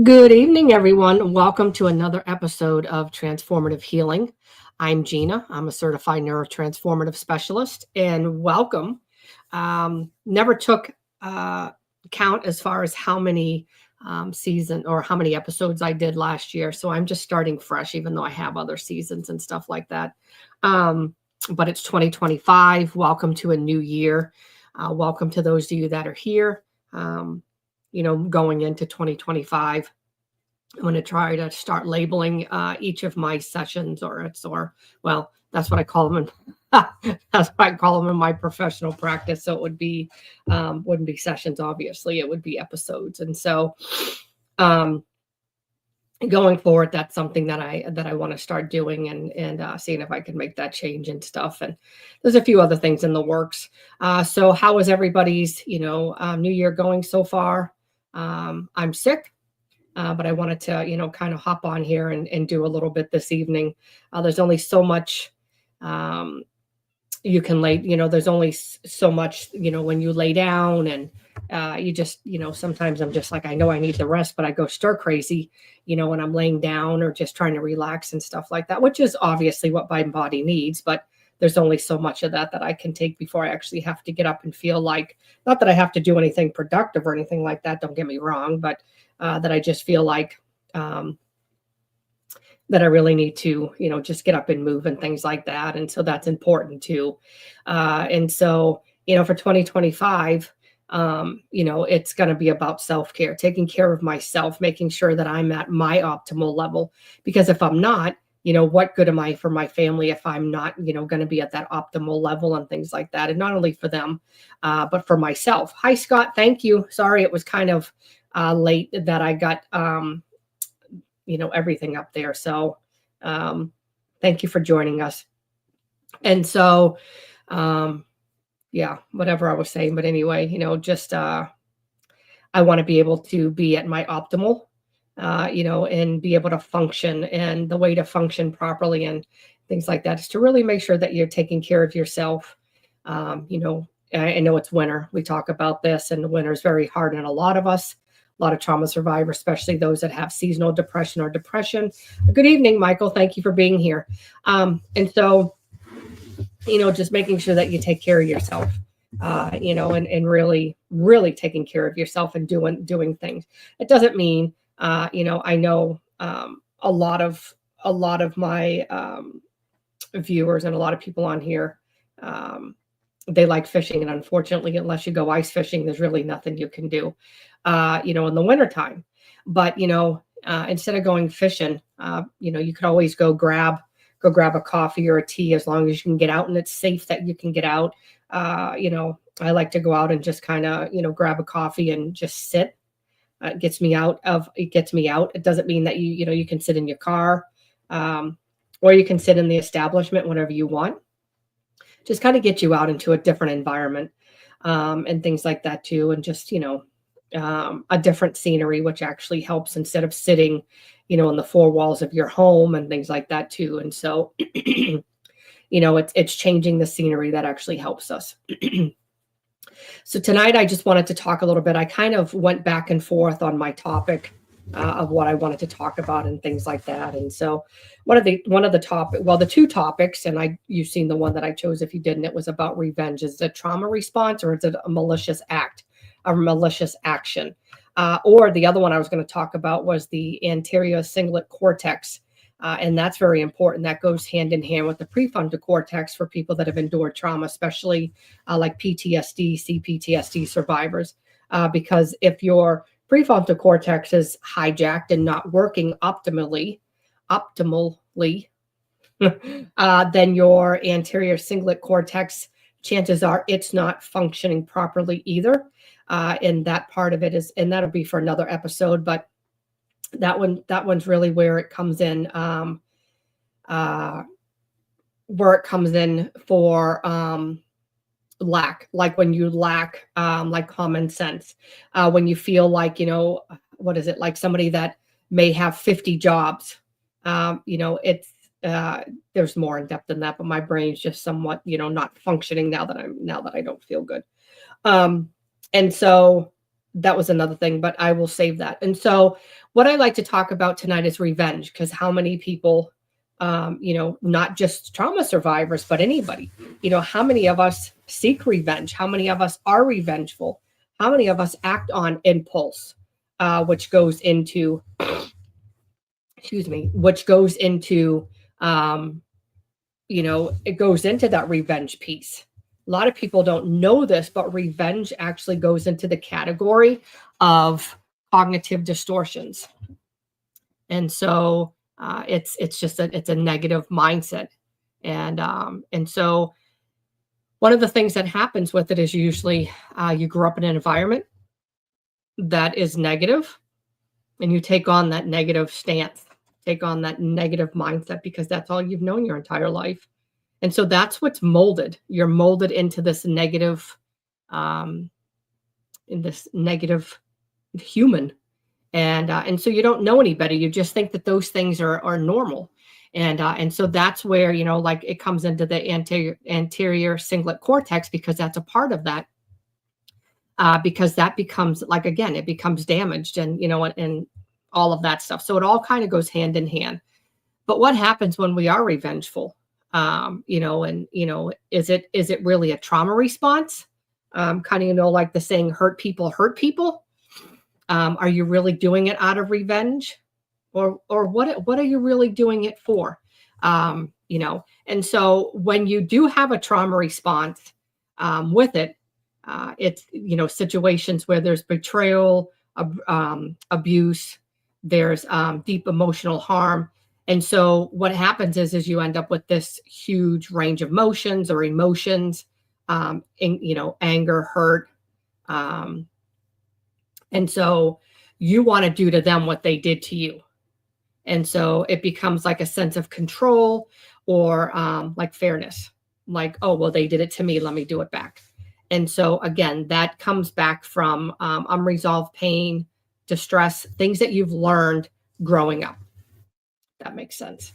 Good evening, everyone. Welcome to another episode of Transformative Healing. I'm Gina. I'm a certified neurotransformative specialist, and welcome. Never took count as far as how many season or how many episodes I did last year. So I'm just starting fresh, even though I have other seasons and stuff like that. But it's 2025. Welcome to a new year. Welcome to those of you that are here. Going into 2025. I'm going to try to start labeling each of my sessions, well, that's what I call them. That's what I call them in my professional practice. So it wouldn't be sessions, obviously, it would be episodes. And so, going forward, that's something that I want to start doing and seeing if I can make that change and stuff. And there's a few other things in the works. So how is everybody's, New Year going so far? I'm sick. But I wanted to, kind of hop on here and do a little bit this evening. There's only so much you can lay, there's only so much, when you lay down and you just, sometimes I'm just like, I know I need the rest, but I go stir crazy, when I'm laying down or just trying to relax and stuff like that, which is obviously what my body needs. But there's only so much of that I can take before I actually have to get up and feel like, not that I have to do anything productive or anything like that, don't get me wrong, but that I just feel like that I really need to, just get up and move and things like that. And so that's important too. And so, for 2025, it's going to be about self-care, taking care of myself, making sure that I'm at my optimal level. Because if I'm not, what good am I for my family if I'm not, going to be at that optimal level and things like that. And not only for them, but for myself. Hi, Scott. Thank you. Sorry, it was kind of late that I got, everything up there. So thank you for joining us. And so, yeah, whatever I was saying. But anyway, just I want to be able to be at my optimal, and be able to function. And the way to function properly and things like that is to really make sure that you're taking care of yourself. I know it's winter. We talk about this, and the winter is very hard on a lot of us. A lot of trauma survivors, especially those that have seasonal depression or depression. Good evening, Michael. Thank you for being here. And so, just making sure that you take care of yourself, and really, really taking care of yourself and doing things. It doesn't mean, I know a lot of my viewers and a lot of people on here, they like fishing. And unfortunately, unless you go ice fishing, there's really nothing you can do, in the wintertime. But, instead of going fishing, you could always go grab a coffee or a tea as long as you can get out and it's safe that you can get out. I like to go out and just kind of, grab a coffee and just sit. It gets me out. It doesn't mean that you can sit in your car, or you can sit in the establishment whenever you want. Just kind of get you out into a different environment, and things like that too. And just, a different scenery, which actually helps instead of sitting, in the four walls of your home and things like that too. And so, it's changing the scenery that actually helps us. So tonight, I just wanted to talk a little bit. I kind of went back and forth on my topic of what I wanted to talk about and things like that. And so the two topics, and you've seen the one that I chose. If you didn't, it was about revenge. Is it a trauma response or is it a malicious act, a malicious action? Or the other one I was going to talk about was the anterior cingulate cortex. And that's very important. That goes hand in hand with the prefrontal cortex for people that have endured trauma, especially like PTSD, CPTSD survivors. Because if your prefrontal cortex is hijacked and not working optimally, then your anterior cingulate cortex, chances are it's not functioning properly either. And that part of it is, and that'll be for another episode, but that one's really where it comes in, for lack, like when you lack like common sense, when you feel like, what is it, like somebody that may have 50 jobs, it's there's more in depth than that, but my brain's just somewhat, not functioning now that I don't feel good. And so that was another thing, but I will save that. And so what I like to talk about tonight is revenge, because how many people, not just trauma survivors, but anybody, how many of us seek revenge? How many of us are revengeful? How many of us act on impulse, which goes into, excuse me, which goes into, it goes into that revenge piece. A lot of people don't know this, but revenge actually goes into the category of cognitive distortions. And so it's a negative mindset. And so one of the things that happens with it is usually you grew up in an environment that is negative, and you take on that negative stance, take on that negative mindset, because that's all you've known your entire life. And so that's what's molded. You're molded into this negative, in this negative human. And so you don't know any better. You just think that those things are normal. And so that's where, like it comes into the anterior cingulate cortex, because that's a part of that. Because that becomes, like, again, it becomes damaged, and all of that stuff. So it all kind of goes hand in hand. But what happens when we are revengeful? Is it really a trauma response? Kind of, like the saying, hurt people hurt people. Are you really doing it out of revenge, or what are you really doing it for? And so when you do have a trauma response with it, it's, situations where there's betrayal, abuse, there's deep emotional harm. And so what happens is you end up with this huge range of emotions or emotions, anger, hurt. And so you want to do to them what they did to you. And so it becomes like a sense of control, or like fairness, like, oh, well, they did it to me, let me do it back. And so again, that comes back from unresolved pain, distress, things that you've learned growing up. That makes sense.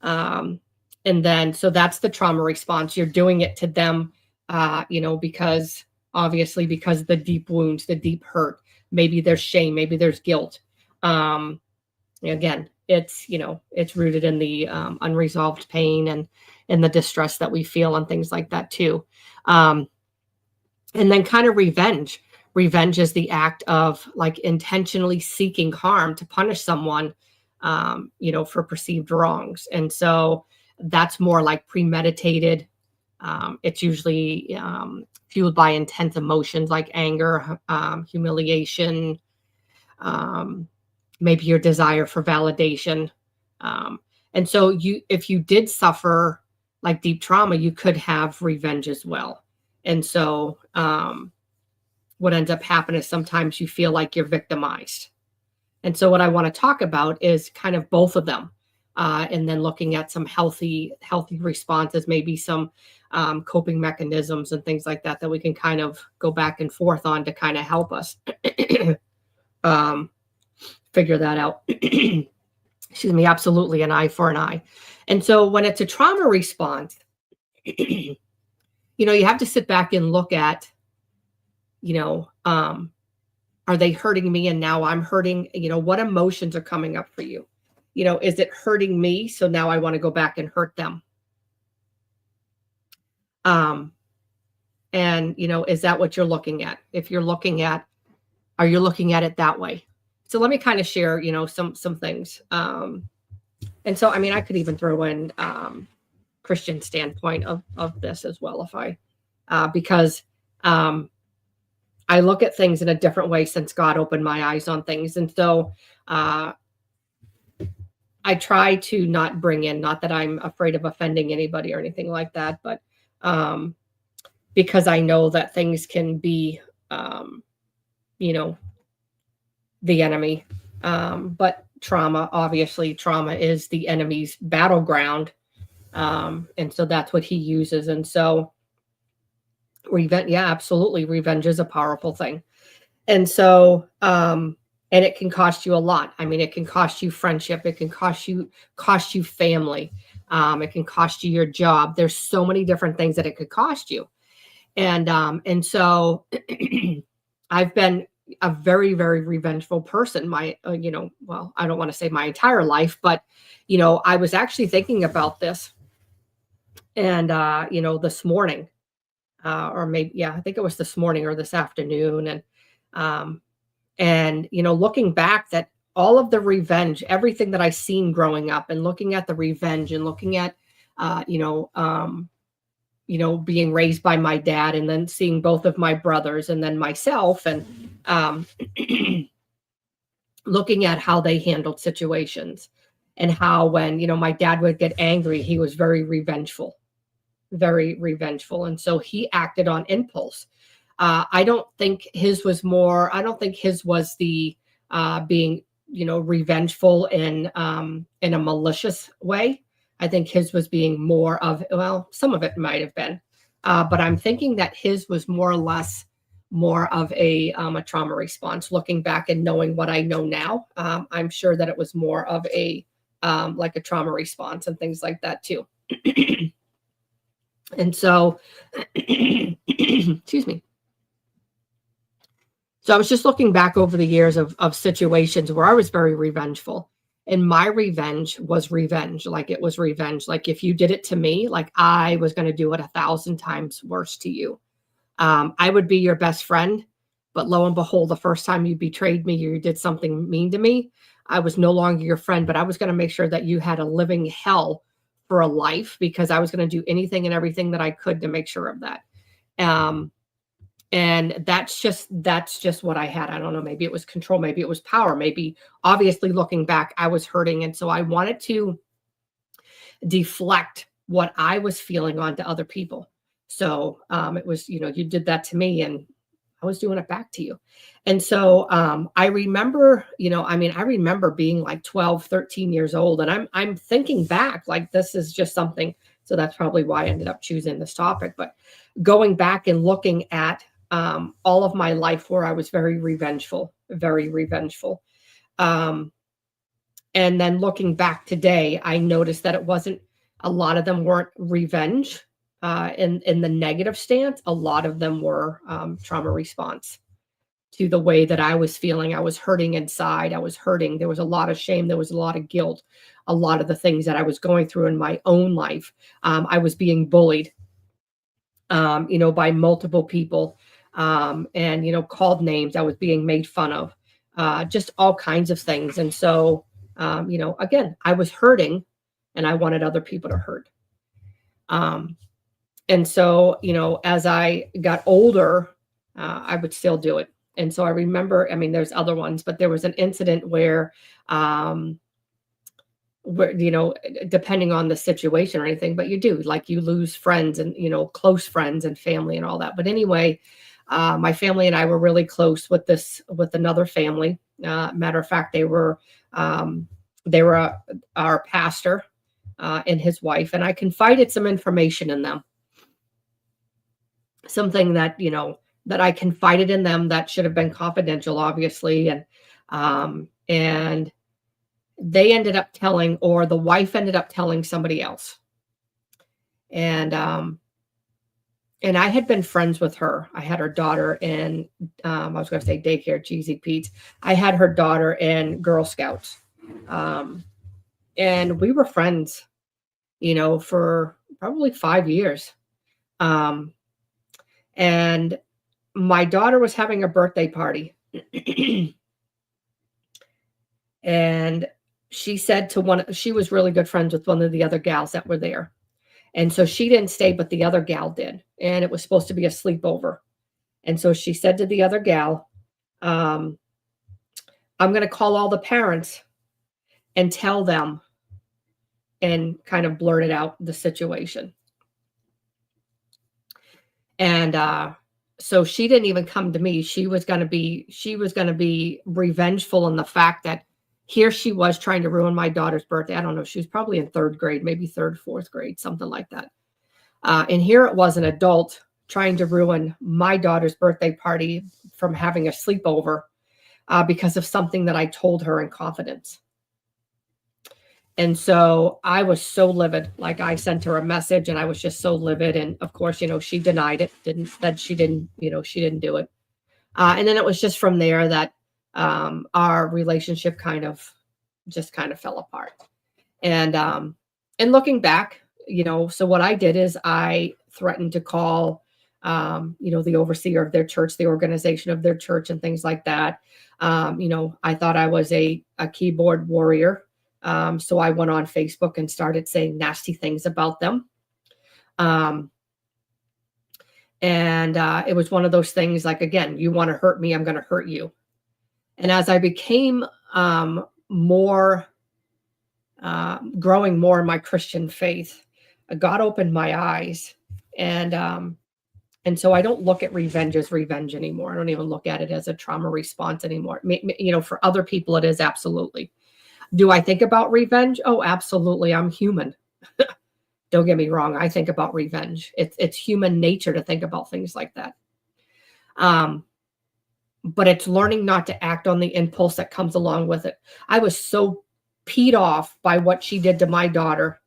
And then, so that's the trauma response. You're doing it to them, because obviously, because the deep wounds, the deep hurt, maybe there's shame, maybe there's guilt. Again, it's rooted in the unresolved pain and in the distress that we feel and things like that too. And then kind of revenge. Revenge is the act of, like, intentionally seeking harm to punish someone, for perceived wrongs. And so that's more like premeditated. It's usually fueled by intense emotions like anger, humiliation, maybe your desire for validation. And so if you did suffer like deep trauma, you could have revenge as well. And so what ends up happening is sometimes you feel like you're victimized. And so what I want to talk about is kind of both of them, and then looking at some healthy responses, maybe some coping mechanisms and things like that we can kind of go back and forth on to kind of help us figure that out. Excuse me, absolutely, an eye for an eye. And so when it's a trauma response, you have to sit back and look at, are they hurting me and now I'm hurting? What emotions are coming up for you? Is it hurting me, so now I want to go back and hurt them? And is that what you're looking at? If you're looking at, are you looking at it that way? So let me kind of share, some things. And so, I could even throw in Christian standpoint of this as well, if I, because I look at things in a different way since God opened my eyes on things. And so I try to not bring in, not that I'm afraid of offending anybody or anything like that, but because I know that things can be, the enemy. But obviously trauma is the enemy's battleground. And so that's what he uses. And so revenge, yeah, absolutely. Revenge is a powerful thing. And so, and it can cost you a lot. It can cost you friendship. It can cost you family. It can cost you your job. There's so many different things that it could cost you. And so I've been a very, very revengeful person. Well, I don't want to say my entire life, but, I was actually thinking about this and, this morning, or maybe, yeah, I think it was this morning or this afternoon. Um, looking back, that all of the revenge, everything that I seen growing up, and looking at the revenge, and looking at, uh, you know, um, being raised by my dad, and then seeing both of my brothers and then myself, and um, looking at how they handled situations, and how, when, my dad would get angry, he was very revengeful, very revengeful. And so he acted on impulse. I don't think his was the being, revengeful in a malicious way. I think his was being more of, well, some of it might have been, but I'm thinking that his was more or less more of a trauma response. Looking back and knowing what I know now, I'm sure that it was more of a like a trauma response and things like that too. And so, excuse me. So I was just looking back over the years of situations where I was very revengeful. And my revenge was revenge. Like, it was revenge. Like, if you did it to me, like, I was going to do it 1,000 times worse to you. I would be your best friend, but lo and behold, the first time you betrayed me, you did something mean to me, I was no longer your friend, but I was going to make sure that you had a living hell for a life, because I was going to do anything and everything that I could to make sure of that. And that's just what I had. I don't know, maybe it was control, maybe it was power, maybe, obviously looking back, I was hurting. And so I wanted to deflect what I was feeling onto other people. So it was, you did that to me, and I was doing it back to you. And so I remember, I remember being like 12, 13 years old. And I'm thinking back, like, this is just something. So that's probably why I ended up choosing this topic. But going back and looking at all of my life where I was very revengeful, very revengeful. And then looking back today, I noticed that it wasn't, a lot of them weren't revenge in the negative stance. A lot of them were trauma response to the way that I was feeling. I was hurting inside. I was hurting. There was a lot of shame. There was a lot of guilt. A lot of the things that I was going through in my own life. I was being bullied, by multiple people, and, called names. I was being made fun of, just all kinds of things. And so, again, I was hurting, and I wanted other people to hurt. And so, as I got older, I would still do it. And so I remember, there's other ones, but there was an incident where, depending on the situation or anything, but you do, like, you lose friends, and, close friends and family and all that. But anyway, my family and I were really close with another family. Matter of fact, they were our pastor and his wife, and I confided some information in them. Something that, that I confided in them that should have been confidential, obviously. And they ended up telling, or the wife ended up telling somebody else. And I had been friends with her. I had her daughter in, I was going to say daycare, cheesy Pete. I had her daughter in Girl Scouts. And we were friends, for probably 5 years. And my daughter was having a birthday party. And she said she was really good friends with one of the other gals that were there. And so she didn't stay, but the other gal did. And it was supposed to be a sleepover. And so she said to the other gal, I'm going to call all the parents and tell them, and kind of blurted out the situation. And so she didn't even come to me. She was going to be revengeful in the fact that here she was trying to ruin my daughter's birthday. I don't know. She was probably in 3rd grade, maybe 3rd, 4th grade, something like that. And here it was, an adult trying to ruin my daughter's birthday party from having a sleepover because of something that I told her in confidence. And so I was so livid. Like, I sent her a message, and I was just so livid. And of course, she denied it. She didn't do it. And then it was just from there that our relationship just kind of fell apart. And looking back, so what I did is I threatened to call, the overseer of their church, the organization of their church, and things like that. I thought I was a keyboard warrior. So I went on Facebook and started saying nasty things about them. And it was one of those things like, again, you want to hurt me, I'm going to hurt you. And as I became more growing more in my Christian faith, God opened my eyes, and so I don't look at revenge as revenge anymore. I don't even look at it as a trauma response anymore. For other people, it is absolutely. Do I think about revenge? Oh, absolutely. I'm human. Don't get me wrong. I think about revenge. It's human nature to think about things like that. But it's learning not to act on the impulse that comes along with it. I was so peed off by what she did to my daughter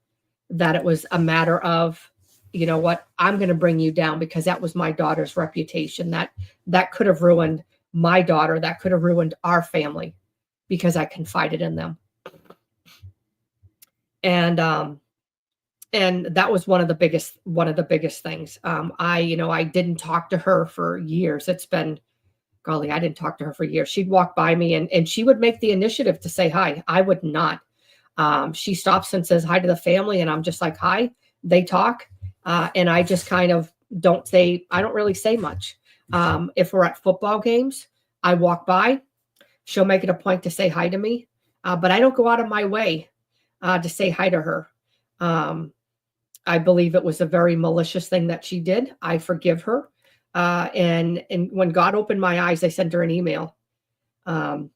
that it was a matter of, you know what, I'm going to bring you down, because that was my daughter's reputation. That could have ruined my daughter. That could have ruined our family, because I confided in them. And that was one of the biggest things. I didn't talk to her for years. It's been, golly, I didn't talk to her for years. She'd walk by me and she would make the initiative to say hi. I would not. She stops and says hi to the family, and I'm just like, hi. They talk, and I just kind of I don't really say much. If we're at football games, I walk by, she'll make it a point to say hi to me, but I don't go out of my way to say hi to her. I believe it was a very malicious thing that she did. I forgive her. And when God opened my eyes, I sent her an email. And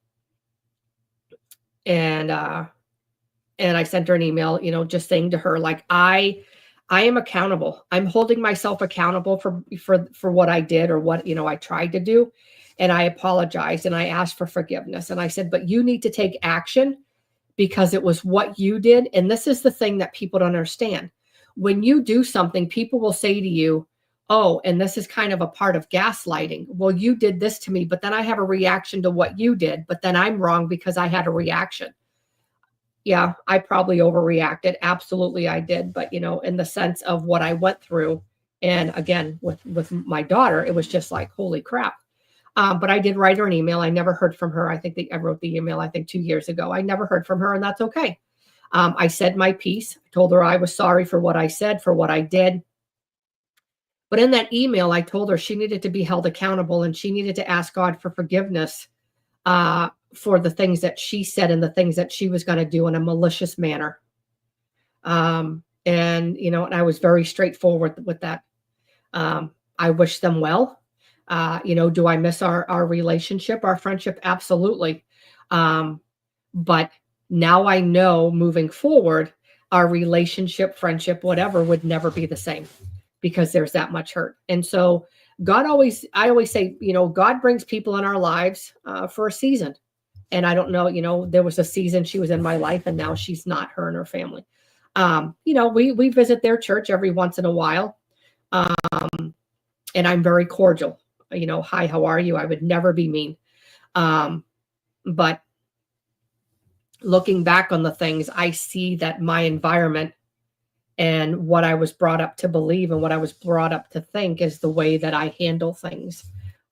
I sent her an email, just saying to her, like, I am accountable. I'm holding myself accountable for what I did, or what, I tried to do. And I apologized and I asked for forgiveness. And I said, but you need to take action, because it was what you did. And this is the thing that people don't understand. When you do something, people will say to you, oh, and this is kind of a part of gaslighting. Well, you did this to me, but then I have a reaction to what you did, but then I'm wrong because I had a reaction. Yeah, I probably overreacted. Absolutely, I did. But, in the sense of what I went through, and again, with my daughter, it was just like, holy crap. But I did write her an email. I never heard from her. I think I wrote the email, 2 years ago. I never heard from her, and that's okay. I said my piece. I told her I was sorry for what I said, for what I did. But in that email, I told her she needed to be held accountable, and she needed to ask God for forgiveness for the things that she said and the things that she was going to do in a malicious manner. And I was very straightforward with that. I wish them well. Do I miss our relationship, our friendship? Absolutely. But now I know, moving forward, our relationship, friendship, whatever, would never be the same, because there's that much hurt. And so I always say, God brings people in our lives for a season. And I don't know, there was a season she was in my life, and now she's not, her and her family. We visit their church every once in a while. And I'm very cordial. Hi, how are you? I would never be mean. But looking back on the things, I see that my environment and what I was brought up to believe and what I was brought up to think is the way that I handle things,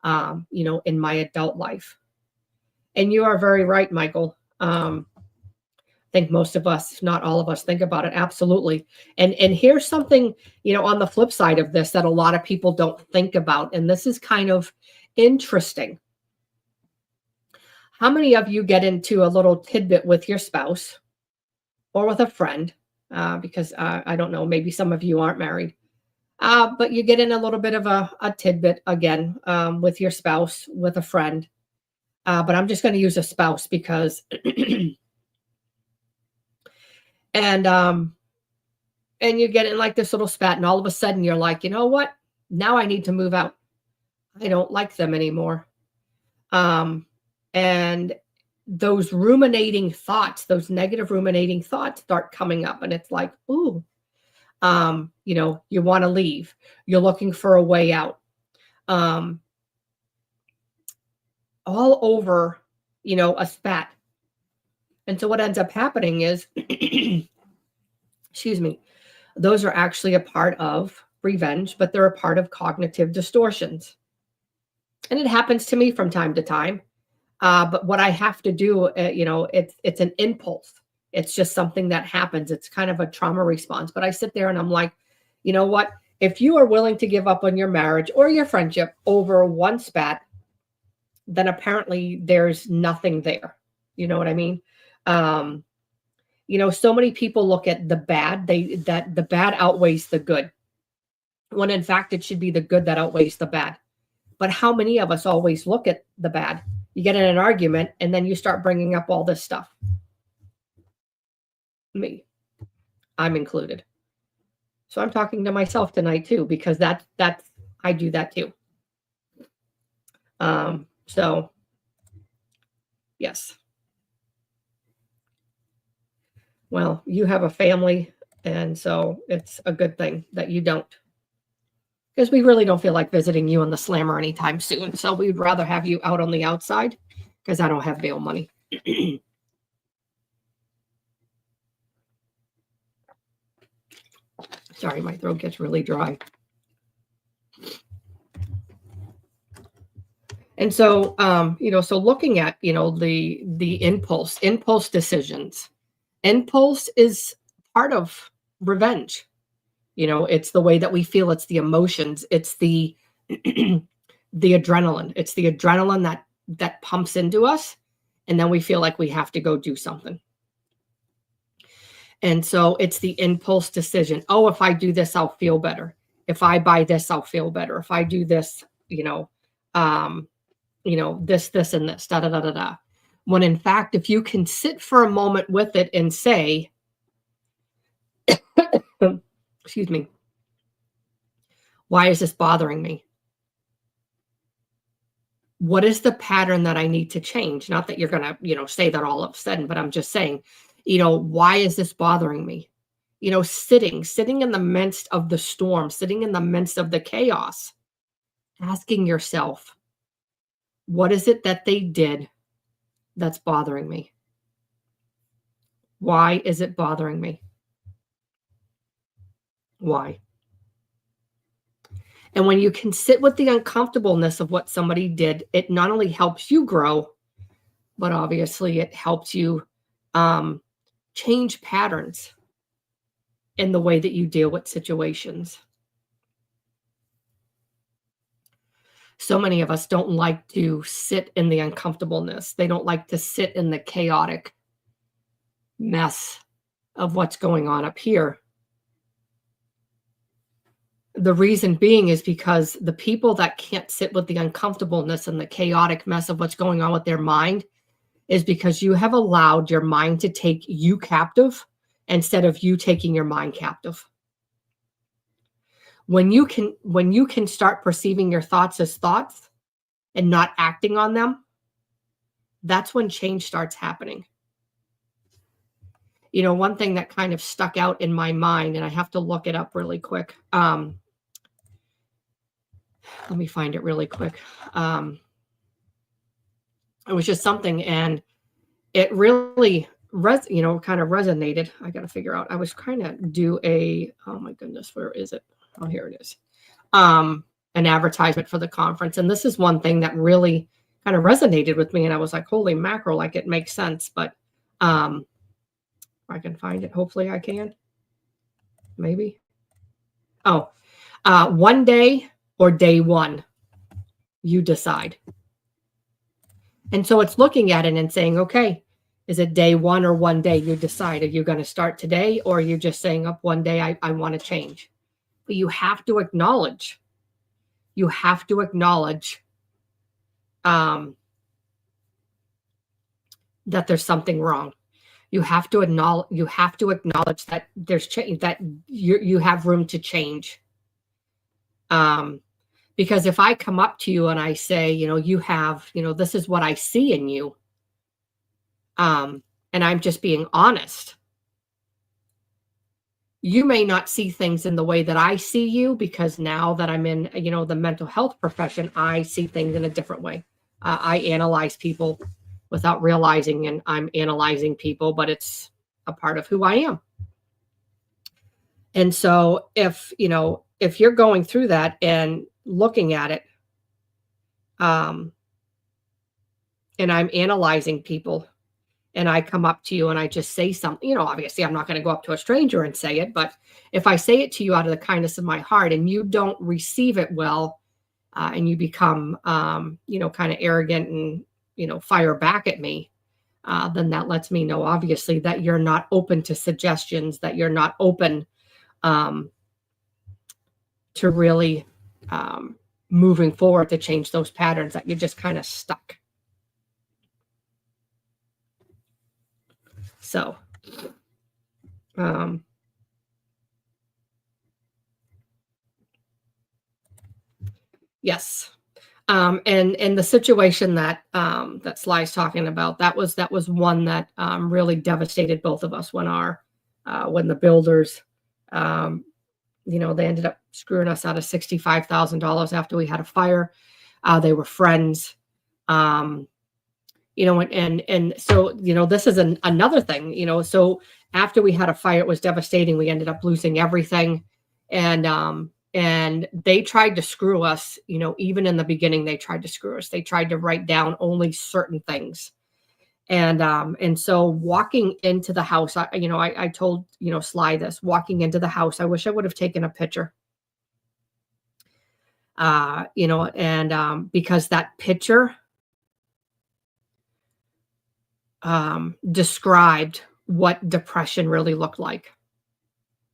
in my adult life. And you are very right, Michael. I think most of us, if not all of us, think about it. Absolutely. And here's something, on the flip side of this, that a lot of people don't think about. And this is kind of interesting. How many of you get into a little tidbit with your spouse or with a friend? Because I don't know, maybe some of you aren't married. But you get in a little bit of a tidbit, again, with your spouse, with a friend. But I'm just going to use a spouse because, and you get in like this little spat, and all of a sudden you're like, you know what? Now I need to move out. I don't like them anymore. And those ruminating thoughts, those negative ruminating thoughts start coming up, and it's like, ooh, you want to leave. You're looking for a way out. all over, a spat. And so what ends up happening is, excuse me, those are actually a part of revenge, but they're a part of cognitive distortions. And it happens to me from time to time. But what I have to do, it's an impulse. It's just something that happens. It's kind of a trauma response. But I sit there and I'm like, you know what? If you are willing to give up on your marriage or your friendship over one spat, then apparently there's nothing there. You know what I mean? So many people look at the bad, that the bad outweighs the good, when in fact it should be the good that outweighs the bad. But how many of us always look at the bad? You get in an argument and then you start bringing up all this stuff. Me, I'm included. So I'm talking to myself tonight too, because that's I do that too. So yes. Well, you have a family, and so it's a good thing that you don't. Because we really don't feel like visiting you in the slammer anytime soon. So we'd rather have you out on the outside, because I don't have bail money. Sorry, my throat gets really dry. And so, so looking at, the impulse decisions. Impulse is part of revenge. It's the way that we feel. It's the emotions. It's the the adrenaline. It's the adrenaline that pumps into us, and then we feel like we have to go do something. And so it's the impulse decision. Oh, if I do this, I'll feel better. If I buy this, I'll feel better. If I do this, this, and this, da da da da da. When in fact, if you can sit for a moment with it and say, excuse me, why is this bothering me? What is the pattern that I need to change? Not that you're going to, say that all of a sudden, but I'm just saying, why is this bothering me? Sitting in the midst of the storm, sitting in the midst of the chaos, asking yourself, what is it that they did that's bothering me? Why is it bothering me? Why? And when you can sit with the uncomfortableness of what somebody did, it not only helps you grow, but obviously it helps you change patterns in the way that you deal with situations. So many of us don't like to sit in the uncomfortableness. They don't like to sit in the chaotic mess of what's going on up here. The reason being is because the people that can't sit with the uncomfortableness and the chaotic mess of what's going on with their mind is because you have allowed your mind to take you captive instead of you taking your mind captive. When you can start perceiving your thoughts as thoughts and not acting on them, that's when change starts happening. One thing that kind of stuck out in my mind, and I have to look it up really quick. Let me find it really quick. It was just something, and it really kind of resonated. I got to figure out. I was trying to do oh my goodness, where is it? Oh, here it is. An advertisement for the conference. And this is one thing that really kind of resonated with me. And I was like, holy mackerel, like it makes sense. But I can find it. Hopefully I can. Maybe. Oh, one day or day one, you decide. And so it's looking at it and saying, okay, is it day one or one day you decide? Are you going to start today, or are you just saying up one day, I want to change? But you have to acknowledge. That there's something wrong. You have to acknowledge that there's change, that you have room to change. Because if I come up to you and I say, you have, this is what I see in you, and I'm just being honest, you may not see things in the way that I see you, because now that I'm in, the mental health profession, I see things in a different way. I analyze people without realizing, and I'm analyzing people, but it's a part of who I am. And so if you're going through that and looking at it, and I'm analyzing people, and I come up to you and I just say something, obviously I'm not going to go up to a stranger and say it, but if I say it to you out of the kindness of my heart and you don't receive it well, and you become, kind of arrogant and, fire back at me, then that lets me know, obviously, that you're not open to suggestions, that you're not open to really moving forward to change those patterns, that you're just kind of stuck. So, yes. And the situation that that Sly's talking about, that was one that really devastated both of us when when the builders, they ended up screwing us out of $65,000 after we had a fire. They were friends. And so, this is another thing, so after we had a fire, it was devastating. We ended up losing everything. And they tried to screw us, even in the beginning, they tried to screw us. They tried to write down only certain things. And so walking into the house, I told, Sly this, walking into the house, I wish I would have taken a picture. Because that picture described what depression really looked like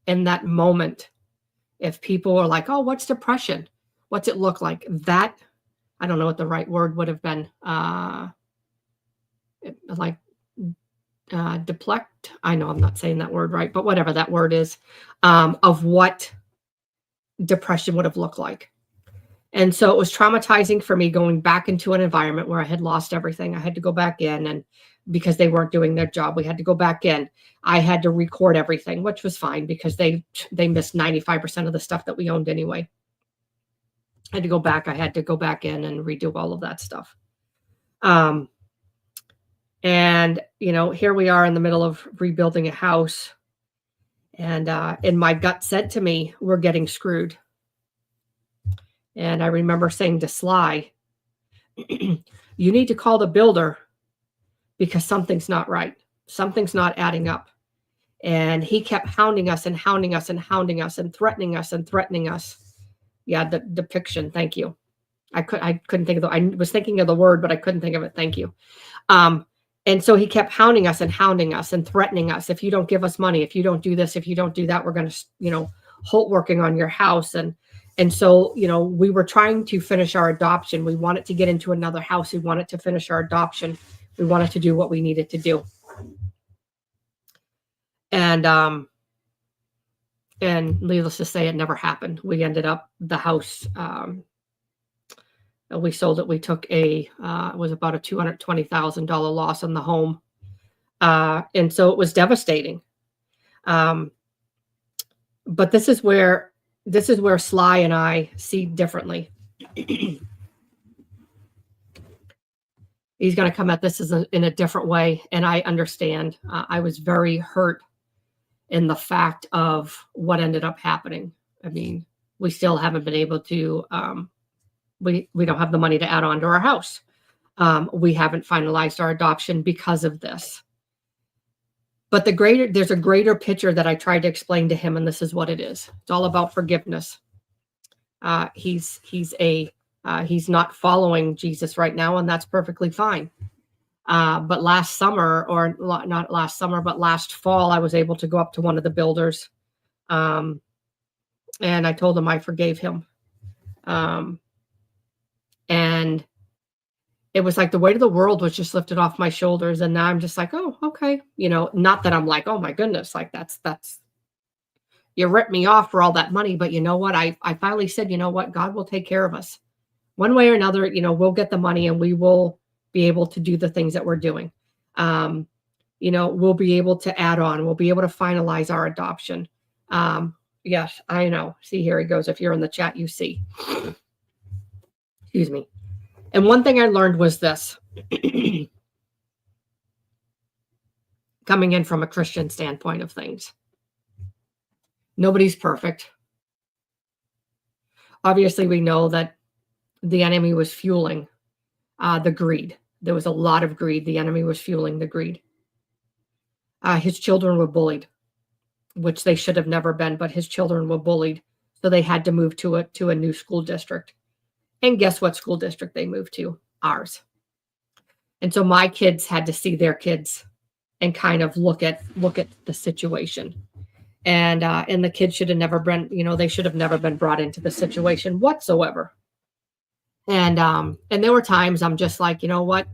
in that moment. If people were like, oh, what's depression? What's it look like? That, I don't know what the right word would have been. Deplect. I know I'm not saying that word right, but whatever that word is, of what depression would have looked like. And so it was traumatizing for me going back into an environment where I had lost everything. I had to go back in, and because they weren't doing their job, we had to go back in. I had to record everything, which was fine because they missed 95% of the stuff that we owned anyway. I had to go back. I had to go back in and redo all of that stuff. And, here we are in the middle of rebuilding a house. And my gut said to me, we're getting screwed. And I remember saying to Sly, you need to call the builder because something's not right. Something's not adding up. And he kept hounding us and hounding us and hounding us and threatening us and threatening us. Yeah, the depiction. Thank you. I couldn't think of I was thinking of the word, but I couldn't think of it. Thank you. And so he kept hounding us and threatening us. If you don't give us money, if you don't do this, if you don't do that, we're going to, halt working on your house. And so, we were trying to finish our adoption. We wanted to get into another house. We wanted to finish our adoption. We wanted to do what we needed to do. And needless to say, it never happened. We ended up, the house, we sold it. We took it was about a $220,000 loss on the home. And so it was devastating. But this is where Sly and I see differently. He's going to come at this in a different way. And I understand. I was very hurt in the fact of what ended up happening. I mean, we still haven't been able to, we don't have the money to add on to our house. We haven't finalized our adoption because of this. But there's a greater picture that I tried to explain to him, and this is what it is. It's all about forgiveness. He's not following Jesus right now, and that's perfectly fine. But last summer, or not last summer, but last fall, I was able to go up to one of the builders, and I told him I forgave him. And it was like the weight of the world was just lifted off my shoulders. And now I'm just like, oh, okay. Not that I'm like, oh my goodness, like that's, you ripped me off for all that money. But you know what? I finally said, you know what? God will take care of us one way or another. We'll get the money and we will be able to do the things that we're doing. We'll be able to add on, we'll be able to finalize our adoption. Yes, I know. See, here he goes. If you're in the chat, you see, excuse me. And one thing I learned was this, coming in from a Christian standpoint of things. Nobody's perfect. Obviously, we know that the enemy was fueling the greed. There was a lot of greed. The enemy was fueling the greed. His children were bullied, which they should have never been, but his children were bullied. So they had to move to a new school district. And guess what school district they moved to? Ours. And so my kids had to see their kids and kind of look at the situation. And the kids should have never been, they should have never been brought into the situation whatsoever. And there were times I'm just like, you know what?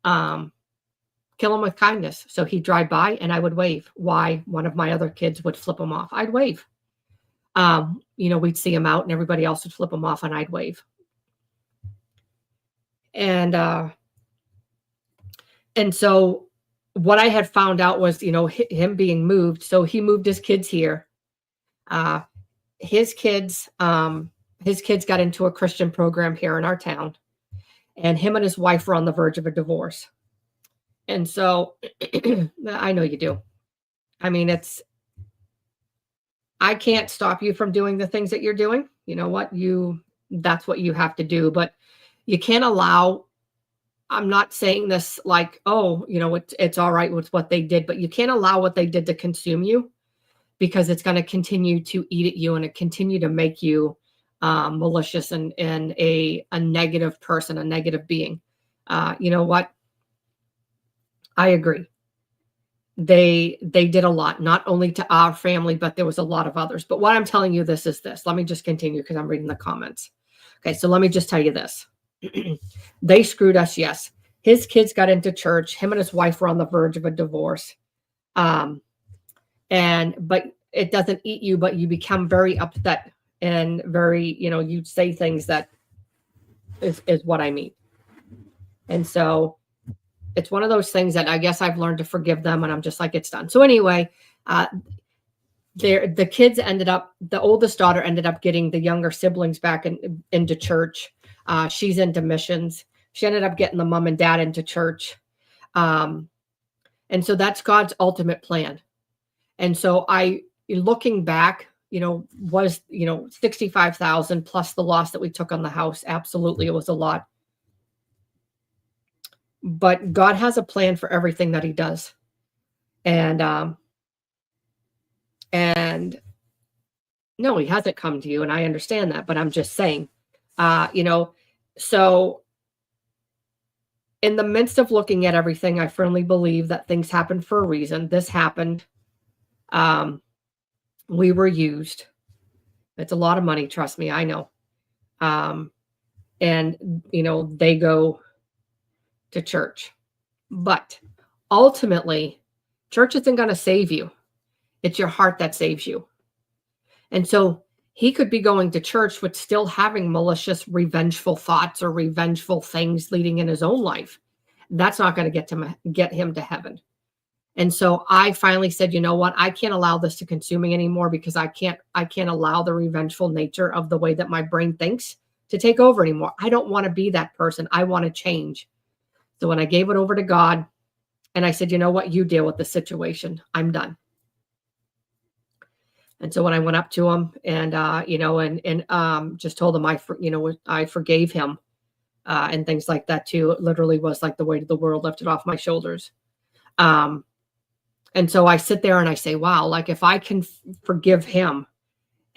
Kill him with kindness. So he'd drive by and I would wave. Why one of my other kids would flip him off. I'd wave. We'd see him out and everybody else would flip him off and I'd wave. And so what I had found out was, him being moved. So he moved his kids here. His kids got into a Christian program here in our town, and him and his wife were on the verge of a divorce. And so I know you do. I mean, I can't stop you from doing the things that you're doing. You know what? That's what you have to do, but you can't allow, I'm not saying this like, oh, it's all right with what they did, but you can't allow what they did to consume you, because it's going to continue to eat at you and it continue to make you malicious and a negative person, a negative being. You know what? I agree. They did a lot, not only to our family, but there was a lot of others. But what I'm telling you this is this. Let me just continue because I'm reading the comments. Okay, so let me just tell you this. They screwed us, yes. His kids got into church. Him and his wife were on the verge of a divorce. But it doesn't eat you, but you become very upset and very, you say things that is what I mean. And so it's one of those things that I guess I've learned to forgive them, and I'm just like, it's done. So anyway, the kids the oldest daughter ended up getting the younger siblings back into church. She's into missions. She ended up getting the mom and dad into church. And so that's God's ultimate plan. And so looking back, was, 65,000 plus the loss that we took on the house. Absolutely. It was a lot. But God has a plan for everything that he does. And no, he hasn't come to you. And I understand that, but I'm just saying, so in the midst of looking at everything, I firmly believe that things happen for a reason. This happened. We were used. It's a lot of money. Trust me. I know. And they go to church, but ultimately church isn't going to save you. It's your heart that saves you. And so he could be going to church with still having malicious, revengeful thoughts or revengeful things leading in his own life. That's not going to get him to heaven. And so I finally said, you know what? I can't allow this to consume me anymore, because I can't allow the revengeful nature of the way that my brain thinks to take over anymore. I don't want to be that person. I want to change. So when I gave it over to God and I said, you know what, you deal with the situation, I'm done. And so when I went up to him and, just told him I forgave him and things like that too, it literally was like the weight of the world lifted off my shoulders. And so I sit there and I say, wow, like if I can forgive him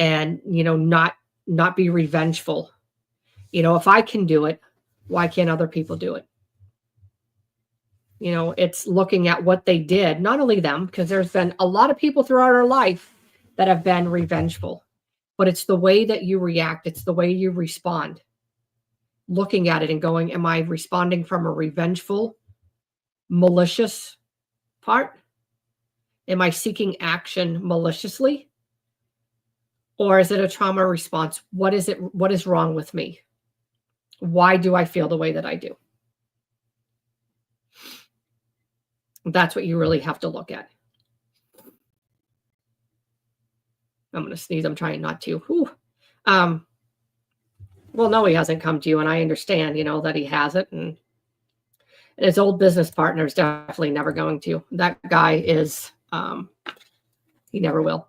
and, not be revengeful, if I can do it, why can't other people do it? It's looking at what they did, not only them, because there's been a lot of people throughout our life that have been revengeful, but it's the way that you react. It's the way you respond, looking at it and going, am I responding from a revengeful, malicious part? Am I seeking action maliciously? Or is it a trauma response? What is wrong with me? Why do I feel the way that I do? That's what you really have to look at. I'm going to sneeze. I'm trying not to. Well, no, he hasn't come to you, and I understand, that he hasn't, and his old business partner is definitely never going to. That guy is, he never will,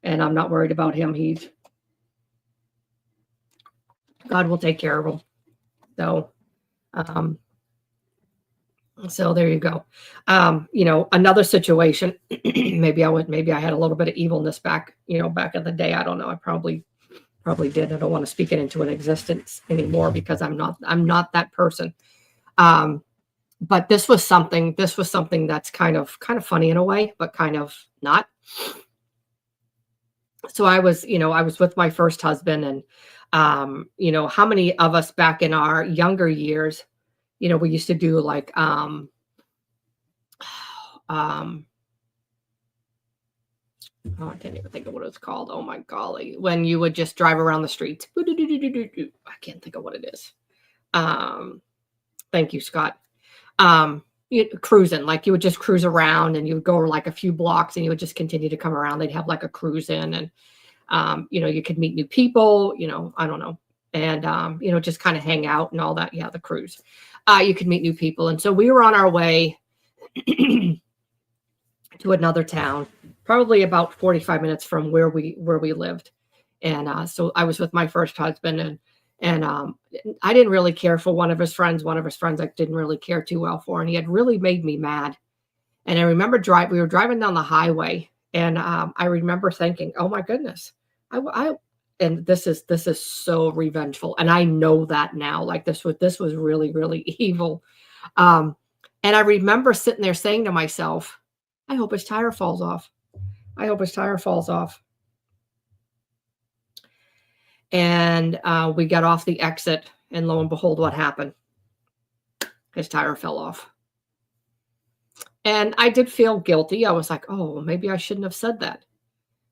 and I'm not worried about him. God will take care of him. So, um, so there you go. Another situation. maybe I had a little bit of evilness back in the day. I don't know. I probably did. I don't want to speak it into an existence anymore because I'm not that person. But this was something that's kind of funny in a way, but kind of not. So I was with my first husband, and how many of us back in our younger years, we used to do like oh, I can't even think of what it's called. Oh my golly. When you would just drive around the streets. I can't think of what it is. Thank you, Scott. Cruising, like you would just cruise around and you would go like a few blocks and you would just continue to come around. They'd have like a cruise in, and you could meet new people, I don't know. And just kind of hang out and all that. Yeah, the cruise. You could meet new people. And so we were on our way to another town, probably about 45 minutes from where we lived. And so I was with my first husband, and I didn't really care for one of his friends. I didn't really care too well for, and he had really made me mad. And I remember we were driving down the highway, and I remember thinking, oh my goodness, and this is so revengeful. And I know that now, like this was really, really evil. And I remember sitting there saying to myself, I hope his tire falls off. I hope his tire falls off. And we got off the exit, and lo and behold, what happened? His tire fell off. And I did feel guilty. I was like, oh, maybe I shouldn't have said that.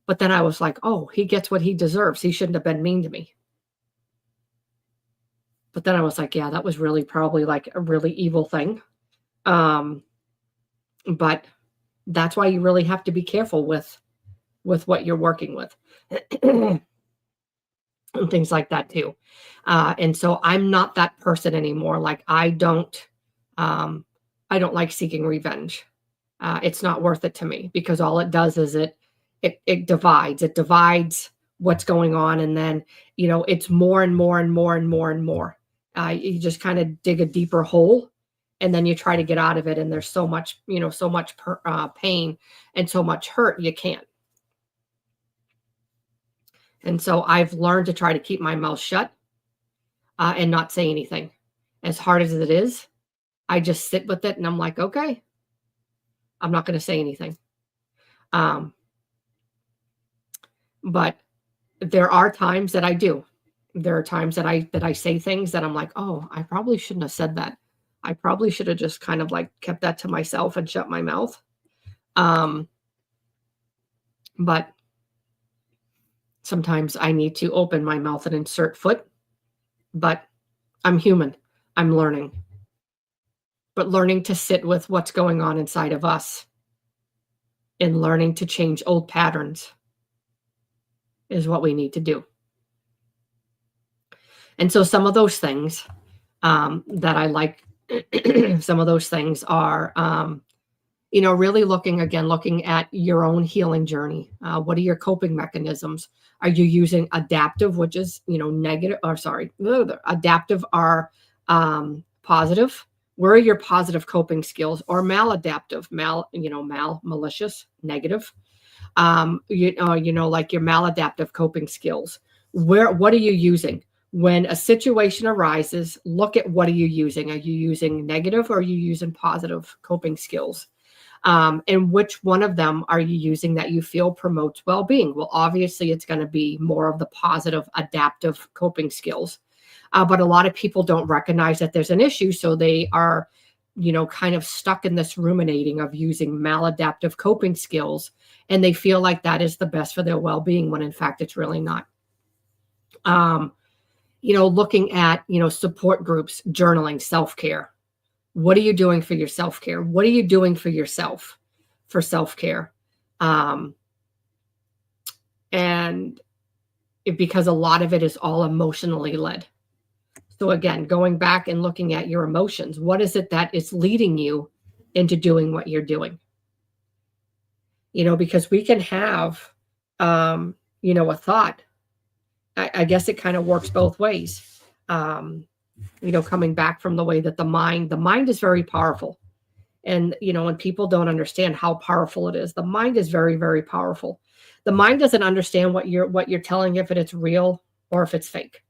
But then I was like, oh, he gets what he deserves. He shouldn't have been mean to me. But then I was like, yeah, that was really probably like a really evil thing. But that's why you really have to be careful with what you're working with. And things like that too. And so I'm not that person anymore. Like I don't like seeking revenge. It's not worth it to me, because all it does is it divides what's going on. And then, it's more and more and more and more and more. You just kind of dig a deeper hole, and then you try to get out of it. And there's so much, pain and so much hurt, you can't. And so I've learned to try to keep my mouth shut and not say anything. As hard as it is, I just sit with it, and I'm like, okay, I'm not going to say anything. But there are times that I do. There are times that I say things that I'm like, oh, I probably shouldn't have said that. I probably should have just kind of like kept that to myself and shut my mouth. But sometimes I need to open my mouth and insert foot. But I'm human. I'm learning. But learning to sit with what's going on inside of us and learning to change old patterns is what we need to do. And so some of those things that I like, some of those things are, really looking at your own healing journey. What are your coping mechanisms? Are you using adaptive, which is, negative, or sorry, adaptive are positive? Where are your positive coping skills? Or maladaptive, malicious, negative? Like your maladaptive coping skills. What are you using? When a situation arises, look at what are you using? Are you using negative, or are you using positive coping skills? And which one of them are you using that you feel promotes well-being? Well, obviously, it's going to be more of the positive adaptive coping skills. But a lot of people don't recognize that there's an issue. So they are, kind of stuck in this ruminating of using maladaptive coping skills. And they feel like that is the best for their well-being, when in fact, it's really not. Looking at, support groups, journaling, self-care. What are you doing for your self-care? What are you doing for yourself for self-care? And because a lot of it is all emotionally led. So again, going back and looking at your emotions, what is it that is leading you into doing what you're doing? Because we can have, a thought. I guess it kind of works both ways. Coming back from the way that the mind is very powerful. And, when people don't understand how powerful it is, the mind is very, very powerful. The mind doesn't understand what you're telling, if it's real or if it's fake.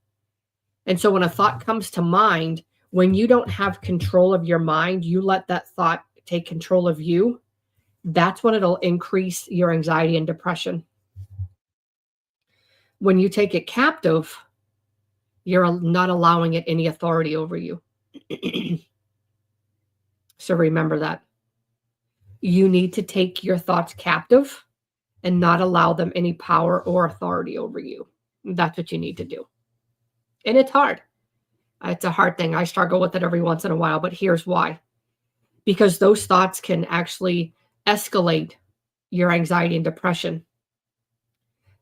And so when a thought comes to mind, when you don't have control of your mind, you let that thought take control of you. That's when it'll increase your anxiety and depression. When you take it captive, you're not allowing it any authority over you. So remember that. You need to take your thoughts captive and not allow them any power or authority over you. That's what you need to do. And it's hard. It's a hard thing. I struggle with it every once in a while, but here's why. Because those thoughts can actually escalate your anxiety and depression.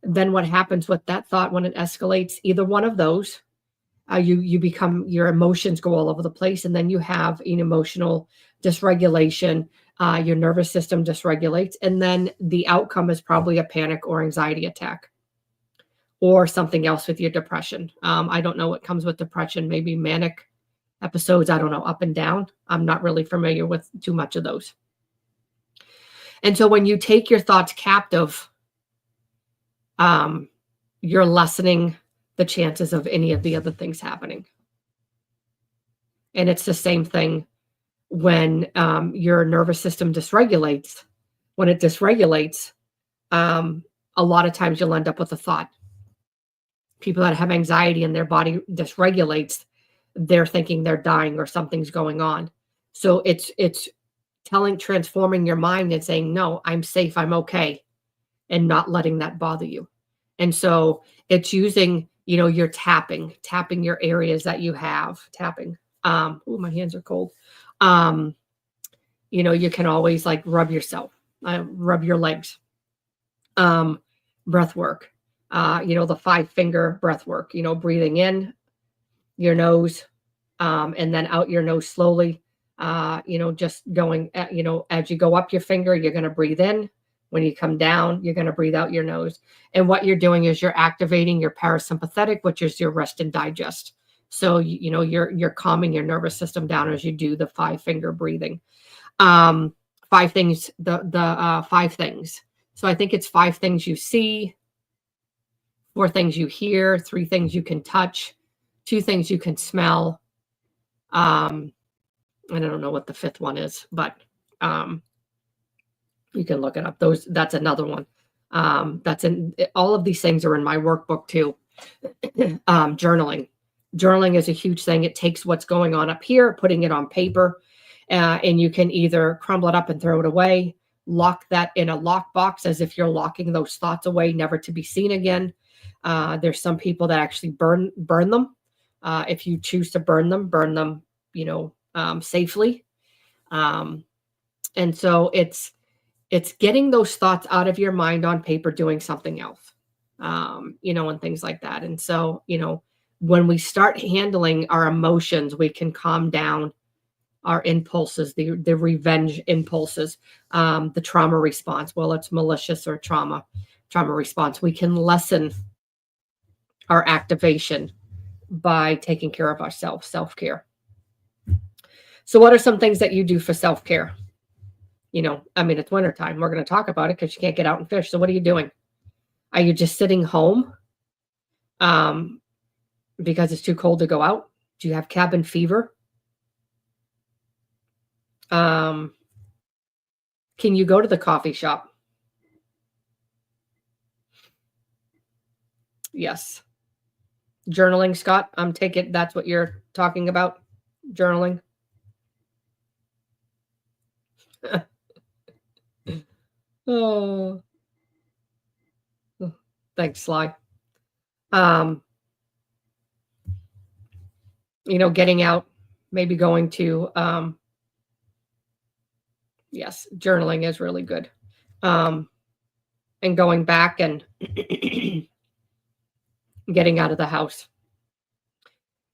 Then what happens with that thought when it escalates, either one of those, your emotions go all over the place, and then you have an emotional dysregulation. Your nervous system dysregulates, and then the outcome is probably a panic or anxiety attack or something else with your depression. I don't know what comes with depression, maybe manic episodes. I don't know, up and down. I'm not really familiar with too much of those. And so when you take your thoughts captive, you're lessening the chances of any of the other things happening. And it's the same thing when your nervous system dysregulates. When it dysregulates, a lot of times you'll end up with a thought. People that have anxiety and their body dysregulates, they're thinking they're dying or something's going on. So it's transforming your mind and saying, no, I'm safe, I'm okay, and not letting that bother you. And so it's using, your tapping your areas that you have, tapping. My hands are cold. You can always like rub yourself, rub your legs, breath work, the 5-finger breath work, breathing in your nose, and then out your nose slowly, just going, as you go up your finger, you're going to breathe in. When you come down, you're going to breathe out your nose. And what you're doing is you're activating your parasympathetic, which is your rest and digest. So, you're calming your nervous system down as you do the 5-finger breathing. 5 things, the 5 things. So I think it's 5 things you see, 4 things you hear, 3 things you can touch, 2 things you can smell. I don't know what the 5th one is, but you can look it up. That's another one. All of these things are in my workbook too. Journaling. Journaling is a huge thing. It takes what's going on up here, putting it on paper, and you can either crumble it up and throw it away, lock that in a lockbox as if you're locking those thoughts away, never to be seen again. There's some people that actually burn them. If you choose to burn them, safely. And so it's getting those thoughts out of your mind on paper, doing something else, and things like that. And so, when we start handling our emotions, we can calm down our impulses, the revenge impulses, the trauma response. Well, it's malicious or trauma response. We can lessen our activation by taking care of ourselves, self-care. So what are some things that you do for self-care? It's wintertime. We're going to talk about it because you can't get out and fish. So what are you doing? Are you just sitting home because it's too cold to go out? Do you have cabin fever? Can you go to the coffee shop? Yes. Journaling, Scott, take it that's what you're talking about, journaling. Oh, thanks, Sly. Getting out, maybe going to, yes, journaling is really good. And going back and getting out of the house.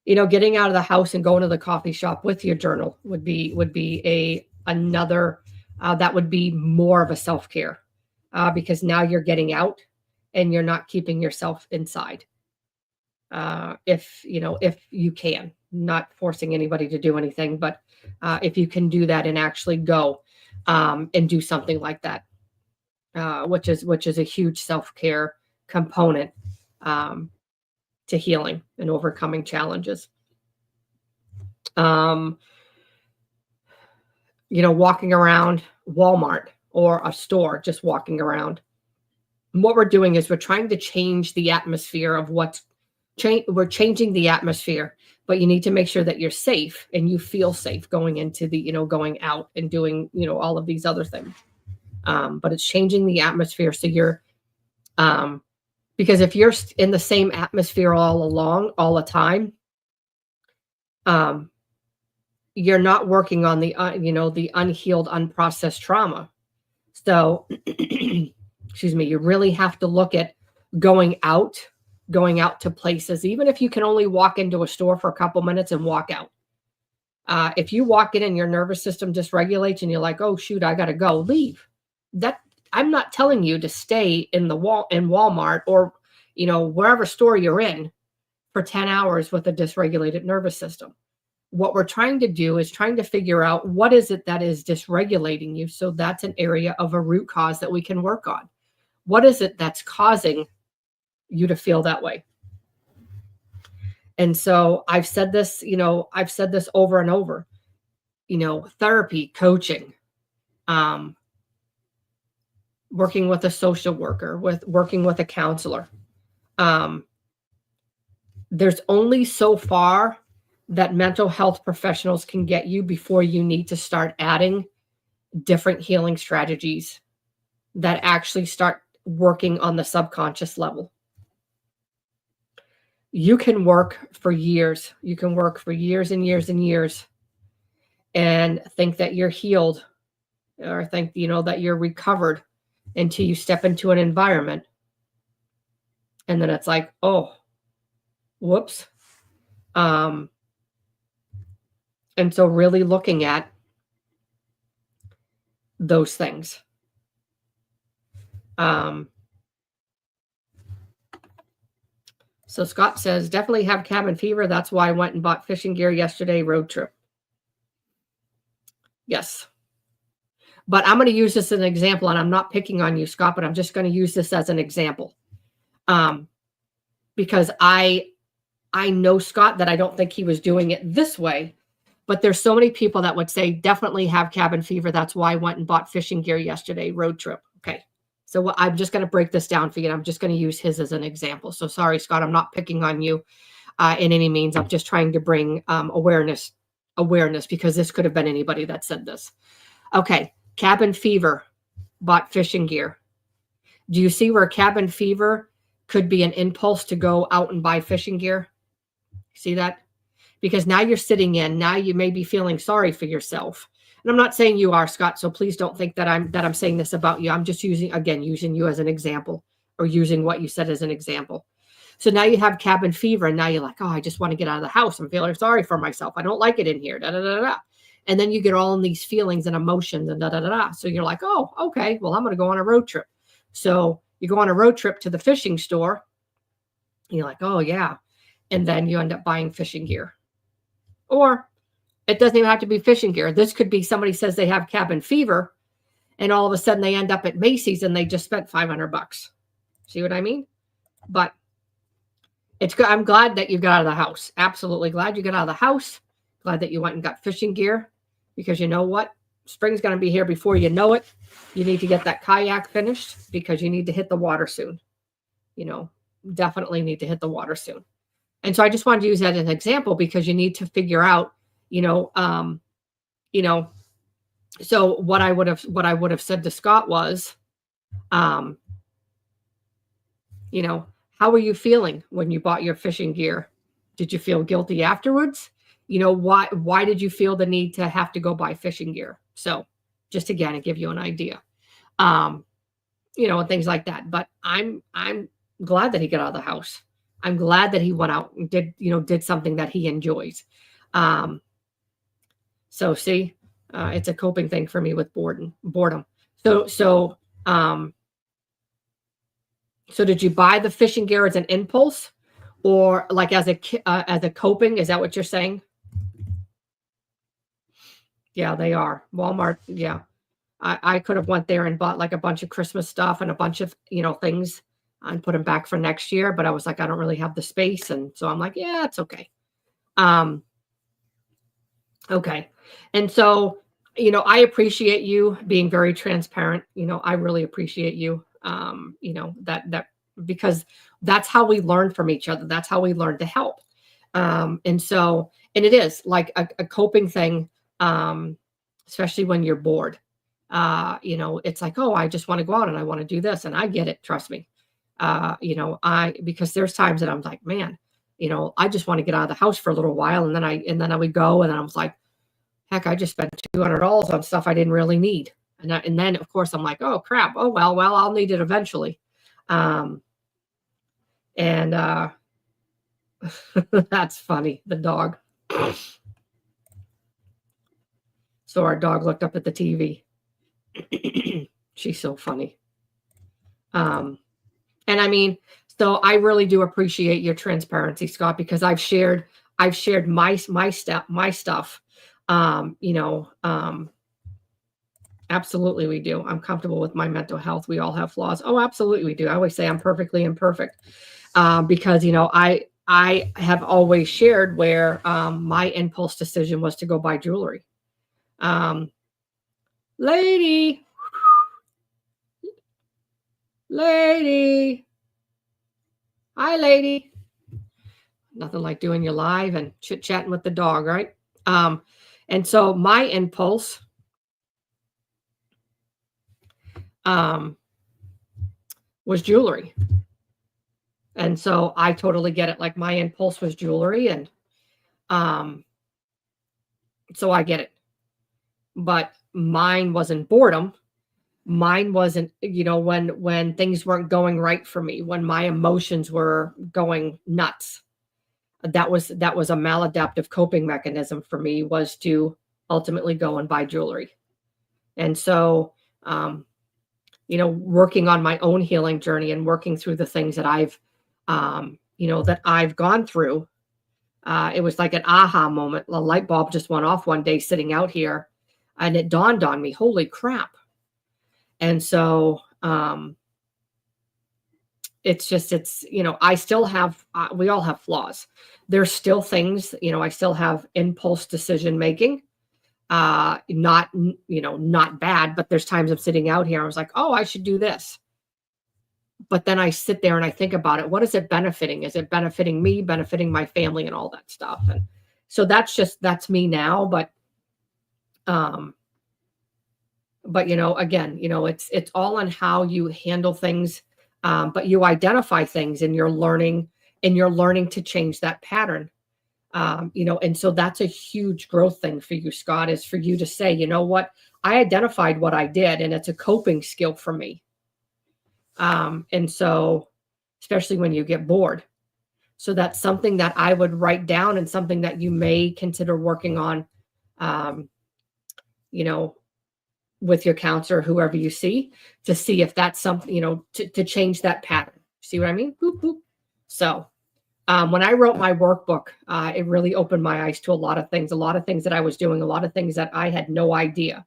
Getting out of the house and going to the coffee shop with your journal would be another that would be more of a self-care, because now you're getting out and you're not keeping yourself inside. If you can, not forcing anybody to do anything, but if you can do that and actually go and do something like that, which is a huge self-care component to healing and overcoming challenges. Walking around Walmart or a store, just walking around. And what we're doing is we're trying to change the atmosphere of we're changing the atmosphere, but you need to make sure that you're safe and you feel safe going into going out and doing, all of these other things. But it's changing the atmosphere. So you're, because if you're in the same atmosphere all the time, you're not working on the unhealed, unprocessed trauma. So, excuse me, you really have to look at going out to places, even if you can only walk into a store for a couple minutes and walk out. If you walk in and your nervous system dysregulates and you're like, oh shoot, I got to go, leave. That I'm not telling you to stay in Walmart or, wherever store you're in for 10 hours with a dysregulated nervous system. What we're trying to do is trying to figure out what is it that is dysregulating you. So that's an area of a root cause that we can work on. What is it that's causing you to feel that way? And so I've said this over and over, therapy, coaching, working with a social worker, working with a counselor. There's only so far that mental health professionals can get you before you need to start adding different healing strategies that actually start working on the subconscious level. You can work for years. You can work for years and years and years and think that you're healed or think, that you're recovered until you step into an environment. And then it's like, oh, whoops. And so really looking at those things. So Scott says, definitely have cabin fever. That's why I went and bought fishing gear yesterday, road trip. Yes. But I'm going to use this as an example, and I'm not picking on you, Scott, but I'm just going to use this as an example. Because I know Scott that I don't think he was doing it this way, but there's so many people that would say, definitely have cabin fever. That's why I went and bought fishing gear yesterday, road trip. Okay. So I'm just going to break this down for you. And I'm just going to use his as an example. So sorry, Scott, I'm not picking on you in any means. I'm just trying to bring awareness, because this could have been anybody that said this. Okay. Cabin fever, bought fishing gear. Do you see where cabin fever could be an impulse to go out and buy fishing gear? See that? Because now you're sitting in, now you may be feeling sorry for yourself. And I'm not saying you are, Scott, so please don't think that I'm saying this about you. I'm just using you as an example, or using what you said as an example. So now you have cabin fever, and now you're like, oh, I just want to get out of the house. I'm feeling sorry for myself. I don't like it in here. Da, da, da, da. And then you get all in these feelings and emotions and da, da, da, da. So you're like, oh, okay, well, I'm going to go on a road trip. So you go on a road trip to the fishing store. And you're like, oh, yeah. And then you end up buying fishing gear. Or it doesn't even have to be fishing gear. This could be somebody says they have cabin fever, and all of a sudden they end up at Macy's and they just spent $500. See what I mean? But it's good. I'm glad that you got out of the house. Absolutely glad you got out of the house. Glad that you went and got fishing gear, because you know what? Spring's going to be here before you know it. You need to get that kayak finished, because you need to hit the water soon. Definitely need to hit the water soon. And so I just wanted to use that as an example, because you need to figure out, so what I would have said to Scott was, how are you feeling when you bought your fishing gear? Did you feel guilty afterwards? Why did you feel the need to have to go buy fishing gear? So just again, to give you an idea, and things like that. But I'm glad that he got out of the house. I'm glad that he went out and did something that he enjoys. So see, it's a coping thing for me with boredom. So did you buy the fishing gear as an impulse, or like as a coping? Is that what you're saying? Yeah, they are. Walmart. Yeah, I could have went there and bought like a bunch of Christmas stuff and a bunch of things and put them back for next year. But I was like, I don't really have the space, and so I'm like, yeah, it's okay. Okay. And so, I appreciate you being very transparent. I really appreciate you. That because that's how we learn from each other. That's how we learn to help. And it is like a coping thing, especially when you're bored. It's like, oh, I just want to go out and I want to do this. And I get it. Trust me. Because there's times that I'm like, man, I just want to get out of the house for a little while. And then I would go and then I was like, heck, I just spent $200 on stuff I didn't really need. And then of course I'm like, oh crap. Oh, well, I'll need it eventually. And that's funny. The dog. So our dog looked up at the TV. She's so funny. And I mean, so I really do appreciate your transparency, Scott, because I've shared my stuff. Absolutely we do. I'm comfortable with my mental health. We all have flaws. Oh, absolutely we do. I always say I'm perfectly imperfect. Because I have always shared where my impulse decision was to go buy jewelry. Lady. Hi, lady. Nothing like doing your live and chit-chatting with the dog, right? And so my impulse was jewelry. And so I totally get it. Like my impulse was jewelry, and so I get it. But mine wasn't boredom. Mine wasn't, when things weren't going right for me, when my emotions were going nuts. That was a maladaptive coping mechanism for me, was to ultimately go and buy jewelry. And so, working on my own healing journey and working through the things that I've gone through, it was like an aha moment. A light bulb just went off one day sitting out here, and it dawned on me, holy crap. And so, I still have, we all have flaws. There's still things, I still have impulse decision making, not bad, but there's times I'm sitting out here. I was like, oh, I should do this. But then I sit there and I think about it. What is it benefiting? Is it benefiting me, benefiting my family, and all that stuff? And so that's me now. But again, it's all on how you handle things. But you identify things, and you're learning to change that pattern. And so that's a huge growth thing for you, Scott, is for you to say, you know what, I identified what I did, and it's a coping skill for me. And so, especially when you get bored. So that's something that I would write down, and something that you may consider working on, with your counselor, whoever you see, to see if that's something, to change that pattern. See what I mean? Boop, boop. So when I wrote my workbook, it really opened my eyes to a lot of things that I was doing, a lot of things that I had no idea.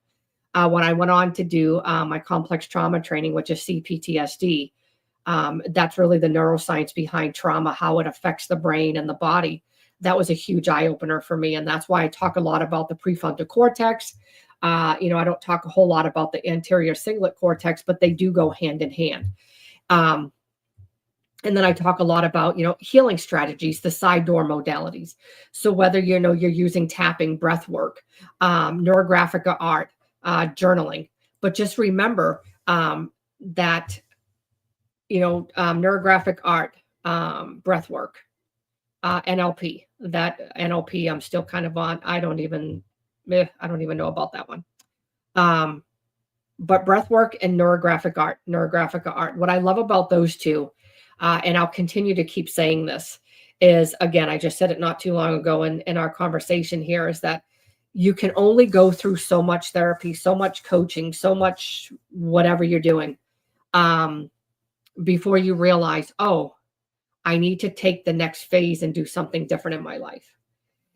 When I went on to do my complex trauma training, which is CPTSD, that's really the neuroscience behind trauma, how it affects the brain and the body. That was a huge eye opener for me. And that's why I talk a lot about the prefrontal cortex. I don't talk a whole lot about the anterior cingulate cortex, but they do go hand in hand. And then I talk a lot about, healing strategies, the side door modalities. So whether, you're using tapping, breath work, neurographic art, journaling, but just remember that, neurographic art, breath work, NLP, I'm still kind of on. I don't even know about that one. But breath work and neurographic art. What I love about those two, and I'll continue to keep saying this, is again, I just said it not too long ago in our conversation here, is that you can only go through so much therapy, so much coaching, so much whatever you're doing, um, before you realize, oh, I need to take the next phase and do something different in my life.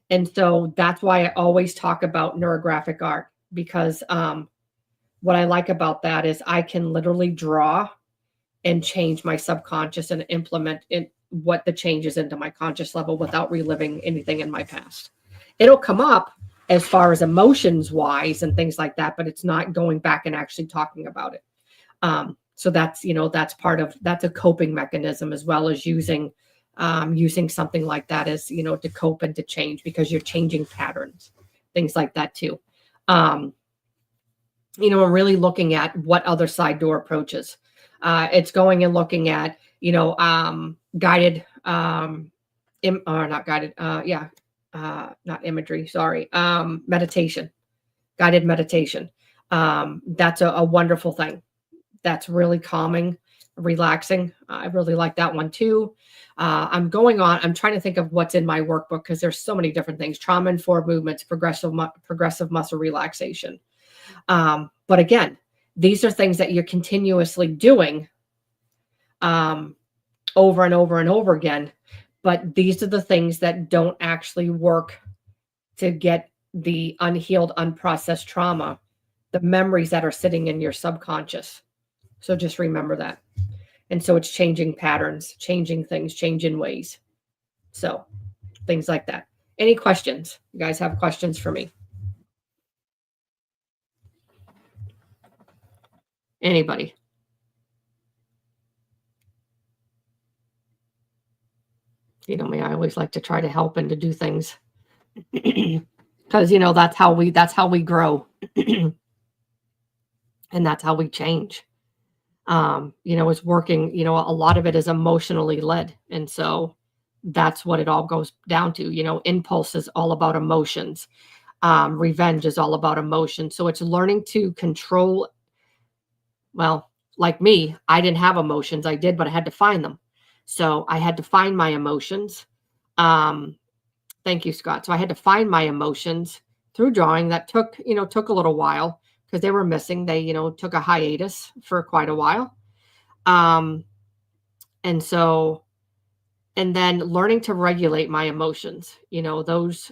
And so that's why I always talk about neurographic art, because what I like about that is I can literally draw and change my subconscious and implement what the changes into my conscious level without reliving anything in my past. It'll come up as far as emotions wise and things like that, but it's not going back and actually talking about it. So that's, that's that's a coping mechanism, as well as using something like that as, to cope and to change, because you're changing patterns, things like that too. I'm really looking at what other side door approaches. It's going and looking at, guided, or not guided, not imagery, sorry, meditation, guided meditation. That's a wonderful thing. That's really calming, relaxing. I really like that one too. I'm trying to think of what's in my workbook, because there's so many different things: trauma-informed movements, progressive muscle relaxation. But again, these are things that you're continuously doing over and over and over again. But these are the things that don't actually work to get the unhealed, unprocessed trauma, the memories that are sitting in your subconscious. So just remember that. And so it's changing patterns, changing things, changing ways. So things like that. Any questions? You guys have questions for me? Anybody? You know me, I always like to try to help and to do things because, that's how we grow. And that's how we change. It's working, a lot of it is emotionally led. And so that's what it all goes down to. Impulse is all about emotions. Revenge is all about emotion. So it's learning to control. Well, like me, I didn't have emotions. I did, but I had to find them. So I had to find my emotions. Thank you, Scott. So I had to find my emotions through drawing. That took a little while, because they were missing. They, took a hiatus for quite a while. And so, and then learning to regulate my emotions, those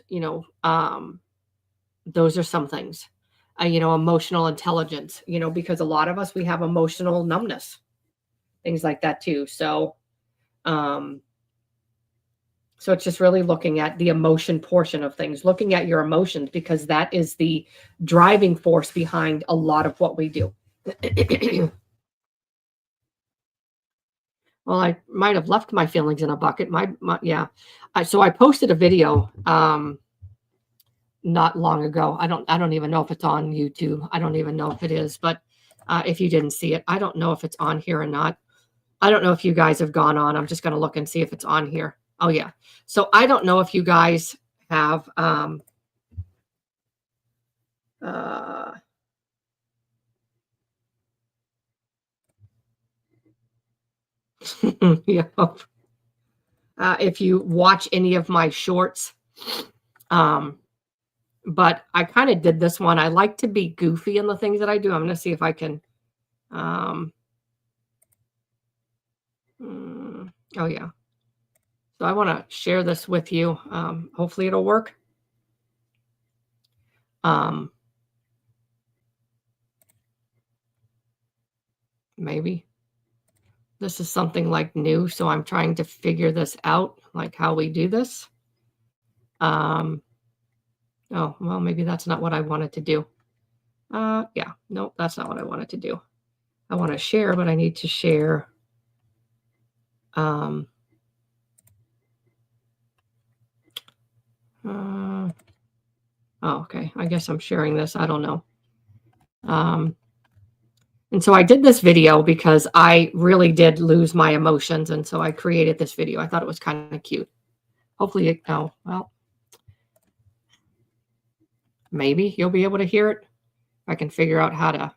are some things, emotional intelligence, because a lot of us, we have emotional numbness, things like that too. So, so it's just really looking at the emotion portion of things, looking at your emotions, because that is the driving force behind a lot of what we do. Well, I might have left my feelings in a bucket. Yeah. So I posted a video not long ago. I don't even know if it's on YouTube. I don't even know if it is, but if you didn't see it, I don't know if it's on here or not. I don't know if you guys have gone on. I'm just going to look and see if it's on here. Oh yeah. So I don't know if you guys have yeah. If you watch any of my shorts, but I kind of did this one. I like to be goofy in the things that I do. I'm going to see if I can. Oh yeah. So I want to share this with you. Hopefully it'll work. Maybe this is something like new, so I'm trying to figure this out, like how we do this. Oh, well, maybe that's not what I wanted to do. Yeah, no, that's not what I wanted to do. I want to share, but I need to share. Oh, okay. I guess I'm sharing this. I don't know. And so I did this video because I really did lose my emotions. And so I created this video. I thought it was kind of cute. Hopefully, well, maybe you'll be able to hear it. If I can figure out how to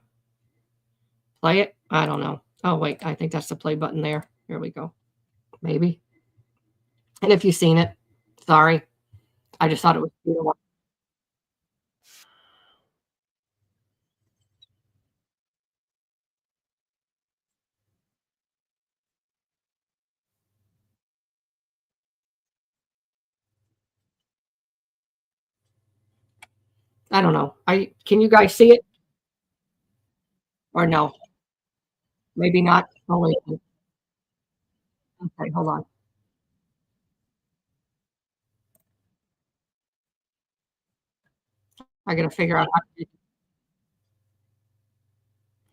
play it. I don't know. Oh, wait, I think that's the play button there. Here we go. maybe. And if you've seen it, sorry. I just thought it was beautiful. I don't know. Can you guys see it or no? Maybe not. Oh, wait. Okay, hold on. I gotta figure out how to do.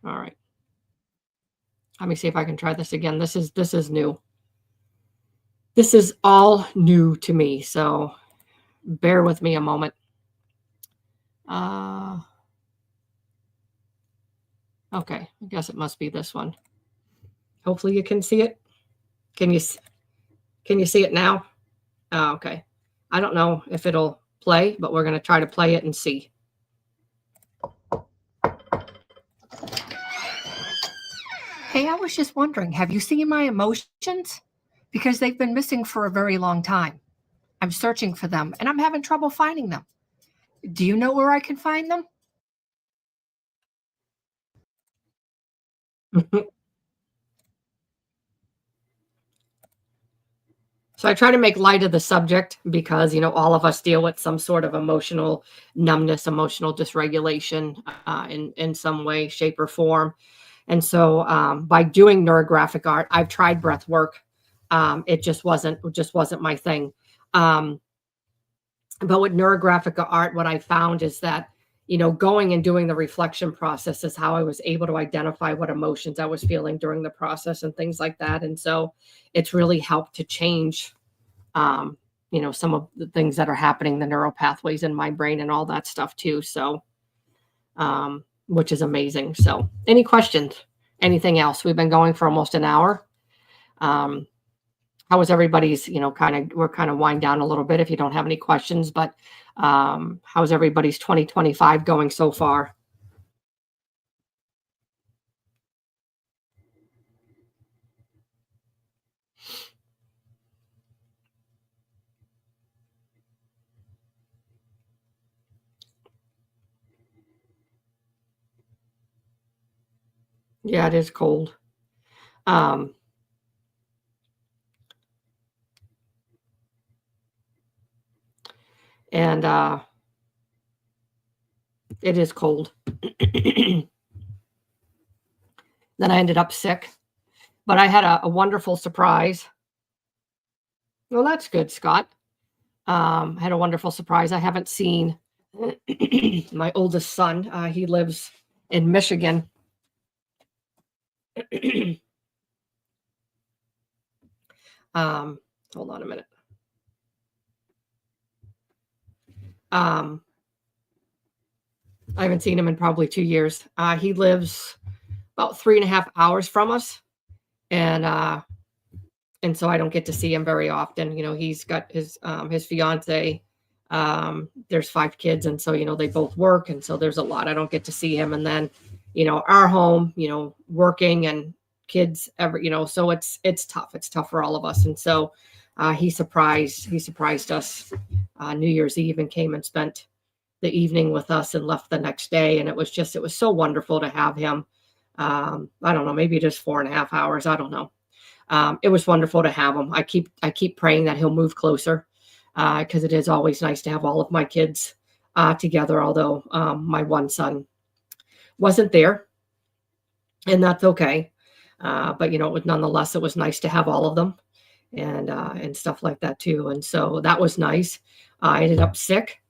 All right. Let me see if I can try this again. This is new. This is all new to me, so bear with me a moment. Uh, okay, I guess it must be this one. Hopefully you can see it. Can you can you see it now? Oh, okay. I don't know if it'll play, but we're going to try to play it and see. Hey, I was just wondering, have you seen my emotions? Because they've been missing for a very long time. I'm searching for them and I'm having trouble finding them. Do you know where I can find them? So I try to make light of the subject because, all of us deal with some sort of emotional numbness, emotional dysregulation in some way, shape, or form. And so by doing neurographic art, I've tried breath work. It just wasn't my thing. Um, but with neurographic art, what I found is that, going and doing the reflection process is how I was able to identify what emotions I was feeling during the process and things like that. And so it's really helped to change, some of the things that are happening, the neural pathways in my brain and all that stuff too. So, which is amazing. So any questions? Anything else? We've been going for almost an hour. Um, how was everybody's, we're kind of wind down a little bit if you don't have any questions, but how's everybody's 2025 going so far? Yeah, it is cold. Um, and it is cold. Then I ended up sick, but I had a wonderful surprise. Well, that's good, Scott. I had a wonderful surprise. I haven't seen my oldest son. He lives in Michigan. um, hold on a minute. I haven't seen him in probably 2 years. He lives about 3.5 hours from us, and so I don't get to see him very often. He's got his fiance. There's 5 kids, and so they both work, and so there's a lot. I don't get to see him, and then our home, working and kids, so it's tough. It's tough for all of us, and so he surprised us New Year's Eve and came and spent the evening with us and left the next day, and it was so wonderful to have him. I don't know, maybe just 4.5 hours. I don't know. It was wonderful to have him. I keep praying that he'll move closer because it is always nice to have all of my kids together. Although my one son wasn't there, and that's okay. But nonetheless, it was nice to have all of them and stuff like that too. And so that was nice. I ended up sick.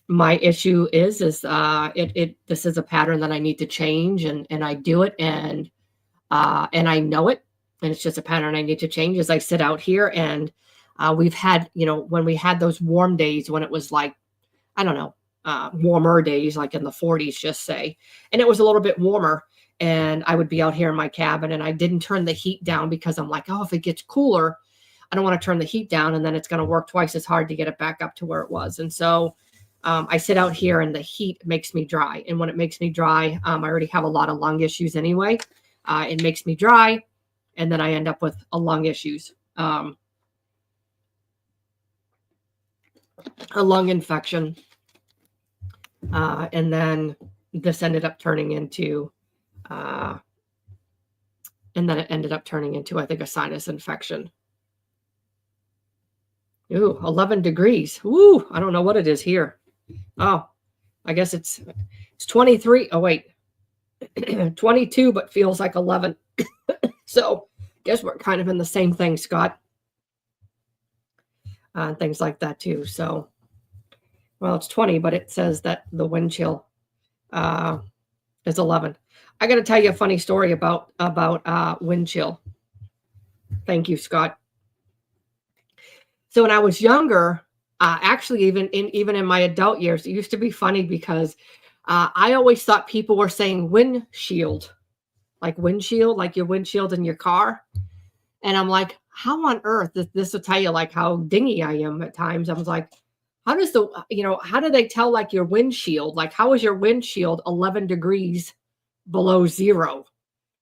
My issue is this is a pattern that I need to change, and I do it, and I know it, and it's just a pattern I need to change. As I sit out here, and we've had, when we had those warm days when it was like, I don't know, warmer days, like in the 40s, just say, and it was a little bit warmer, and I would be out here in my cabin, and I didn't turn the heat down because I'm like, oh, if it gets cooler, I don't want to turn the heat down, and then it's going to work twice as hard to get it back up to where it was. And so I sit out here, and the heat makes me dry, and when it makes me dry, I already have a lot of lung issues anyway. It makes me dry, and then I end up with a lung issues, a lung infection, and then this ended up turning into, I think, a sinus infection. Ooh, 11 degrees. Ooh, I don't know what it is here. Oh, I guess it's 23. Oh, wait. 22, but feels like 11. So guess we're kind of in the same thing, Scott. Things like that too. So, well, it's 20, but it says that the wind chill is 11. I got to tell you a funny story about wind chill. Thank you, Scott. So when I was younger, actually even in my adult years, it used to be funny because I always thought people were saying windshield, like windshield, like your windshield in your car. And I'm like, how on earth, this will tell you like how dingy I am at times. I was like, how do they tell like your windshield? Like, how is your windshield 11 degrees below zero,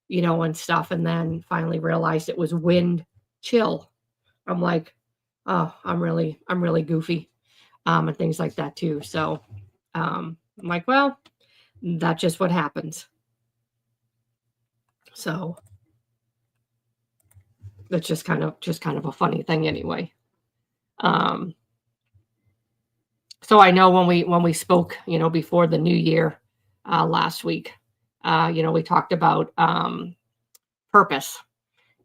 and stuff. And then finally realized it was wind chill. I'm like, oh, I'm really goofy, and things like that too. So, I'm like, well, that's just what happens. So that's just kind of a funny thing anyway. So I know when we spoke, before the new year, last week, we talked about, purpose,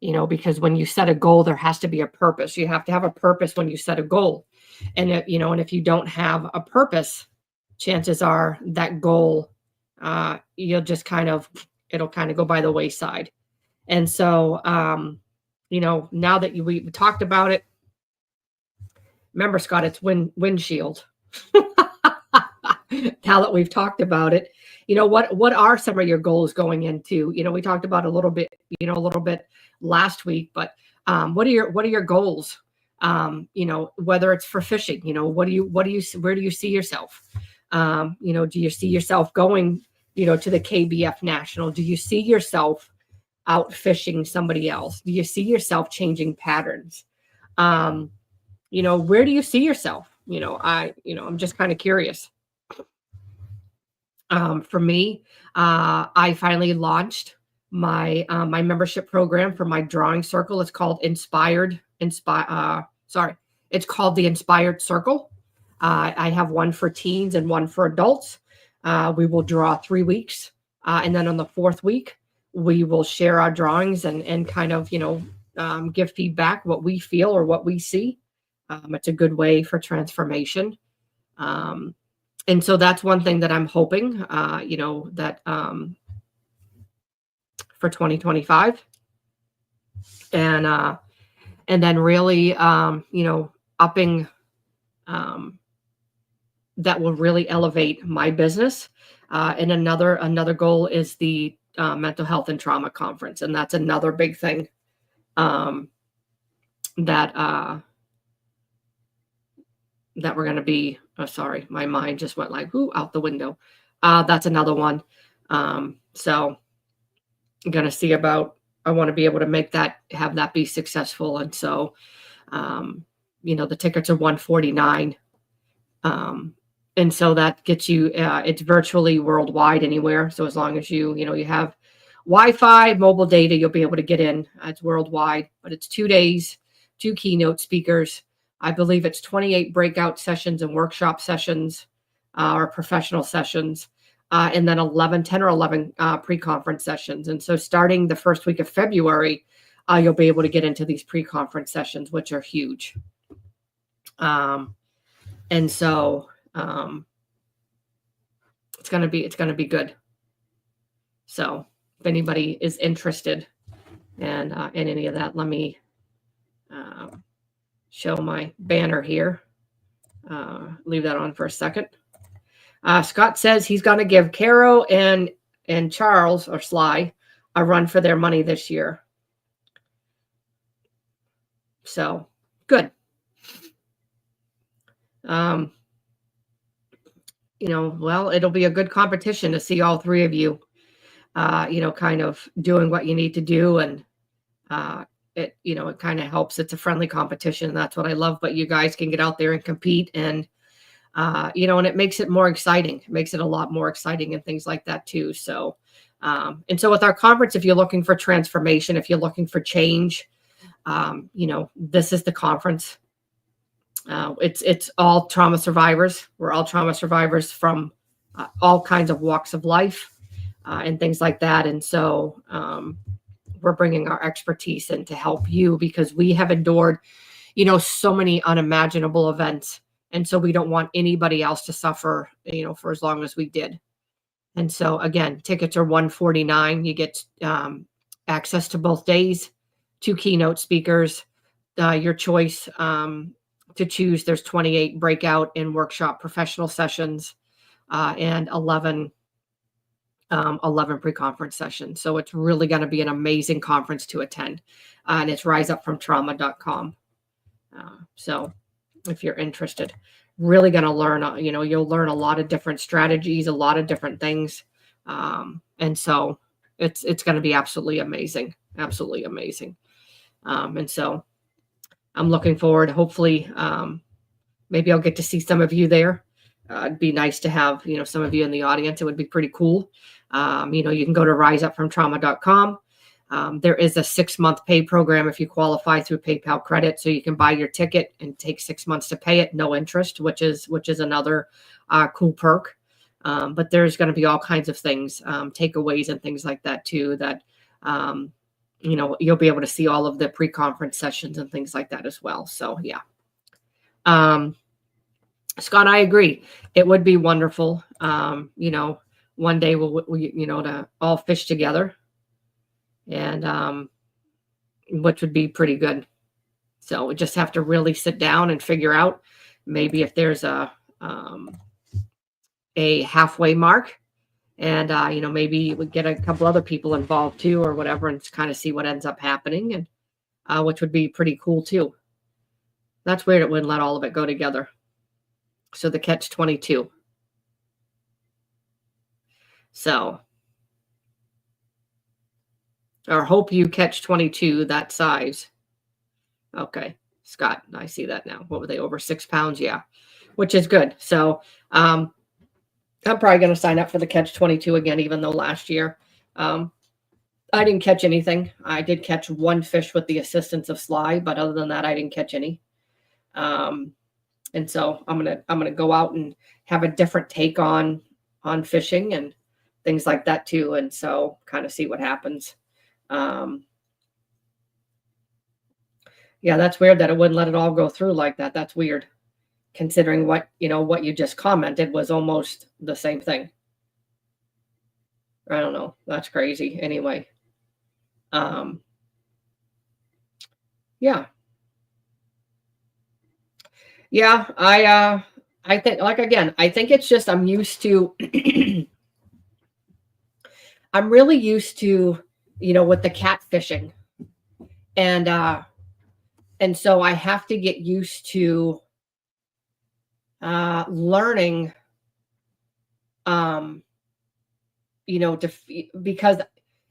because when you set a goal, there has to be a purpose. You have to have a purpose when you set a goal. And if you don't have a purpose, chances are that goal, it'll kind of go by the wayside. And so, now that we talked about it, remember, Scott, it's windshield. Now that we've talked about it, what are some of your goals going into? We talked about a little bit last week, but what are your goals? Whether it's for fishing, where do you see yourself? Do you see yourself going, to the KBF National? Do you see yourself out fishing somebody else? Do you see yourself changing patterns? Where do you see yourself? I'm just kind of curious. For me, I finally launched my membership program for my drawing circle. It's called it's called the Inspired Circle. I have one for teens and one for adults. We will draw 3 weeks. And then on the 4th week, we will share our drawings and kind of, give feedback, what we feel or what we see. It's a good way for transformation. And so that's one thing that I'm hoping, that for 2025. And then really, upping, that will really elevate my business. And another goal is the mental health and trauma conference. And that's another big thing, that we're going to be, sorry, my mind just went like, out the window. That's another one. So I'm going to see about, I want to be able to have that be successful. And so, the tickets are $149. And so that gets you, it's virtually worldwide anywhere. So as long as you have Wi-Fi, mobile data, you'll be able to get in. It's worldwide, but it's 2 days, 2 keynote speakers. I believe it's 28 breakout sessions and workshop sessions, or professional sessions, and then 10 or 11 pre-conference sessions. And so starting the first week of February, you'll be able to get into these pre-conference sessions, which are huge. And so it's going to be good. So if anybody is interested in any of that, let me show my banner here. Leave that on for a second. Scott says he's going to give Caro and Charles, or Sly, a run for their money this year. So good. Well, it'll be a good competition to see all 3 of you, kind of doing what you need to do and it kind of helps. It's a friendly competition. That's what I love. But you guys can get out there and compete, and and it makes it more exciting. It makes it a lot more exciting and things like that too. So, and so with our conference, if you're looking for transformation, if you're looking for change, this is the conference. It's all trauma survivors. We're all trauma survivors from all kinds of walks of life and things like that. And so we're bringing our expertise in to help you because we have endured, so many unimaginable events. And so we don't want anybody else to suffer, for as long as we did. And so again, tickets are $149. You get access to both days, 2 keynote speakers, your choice to choose. There's 28 breakout and workshop professional sessions and 11 pre-conference sessions. So it's really going to be an amazing conference to attend. And it's riseupfromtrauma.com. So if you're interested, really going to learn, you'll learn a lot of different strategies, a lot of different things. And so it's going to be absolutely amazing. Absolutely amazing. And so I'm looking forward. Hopefully, maybe I'll get to see some of you there. It'd be nice to have, some of you in the audience. It would be pretty cool. You can go to riseupfromtrauma.com. There is a 6-month pay program if you qualify through PayPal credit. So you can buy your ticket and take 6 months to pay it, no interest, which is another cool perk. But there's going to be all kinds of things, takeaways and things like that too, that, you'll be able to see all of the pre-conference sessions and things like that as well. So yeah. Scott, I agree. It would be wonderful. One day we'll to all fish together, and which would be pretty good. So we just have to really sit down and figure out maybe if there's a halfway mark, and maybe we get a couple other people involved too, or whatever, and kind of see what ends up happening, and which would be pretty cool too. That's weird. It wouldn't let all of it go together. So the catch-22. So, or hope you catch 22 that size. Okay, Scott, I see that now. What were they, over 6 pounds? Yeah, which is good. So I'm probably going to sign up for the catch-22 again, even though last year I didn't catch anything. I did catch 1 fish with the assistance of Sly, but other than that, I didn't catch any. And so I'm gonna go out and have a different take on fishing and things like that too. And so kind of see what happens. Yeah, that's weird that it wouldn't let it all go through like that. That's weird, considering what you just commented was almost the same thing. I don't know. That's crazy. Anyway. Yeah. Yeah, I think, like, again, I think it's just I'm used to I'm really used to, with the catfishing. And so I have to get used to learning because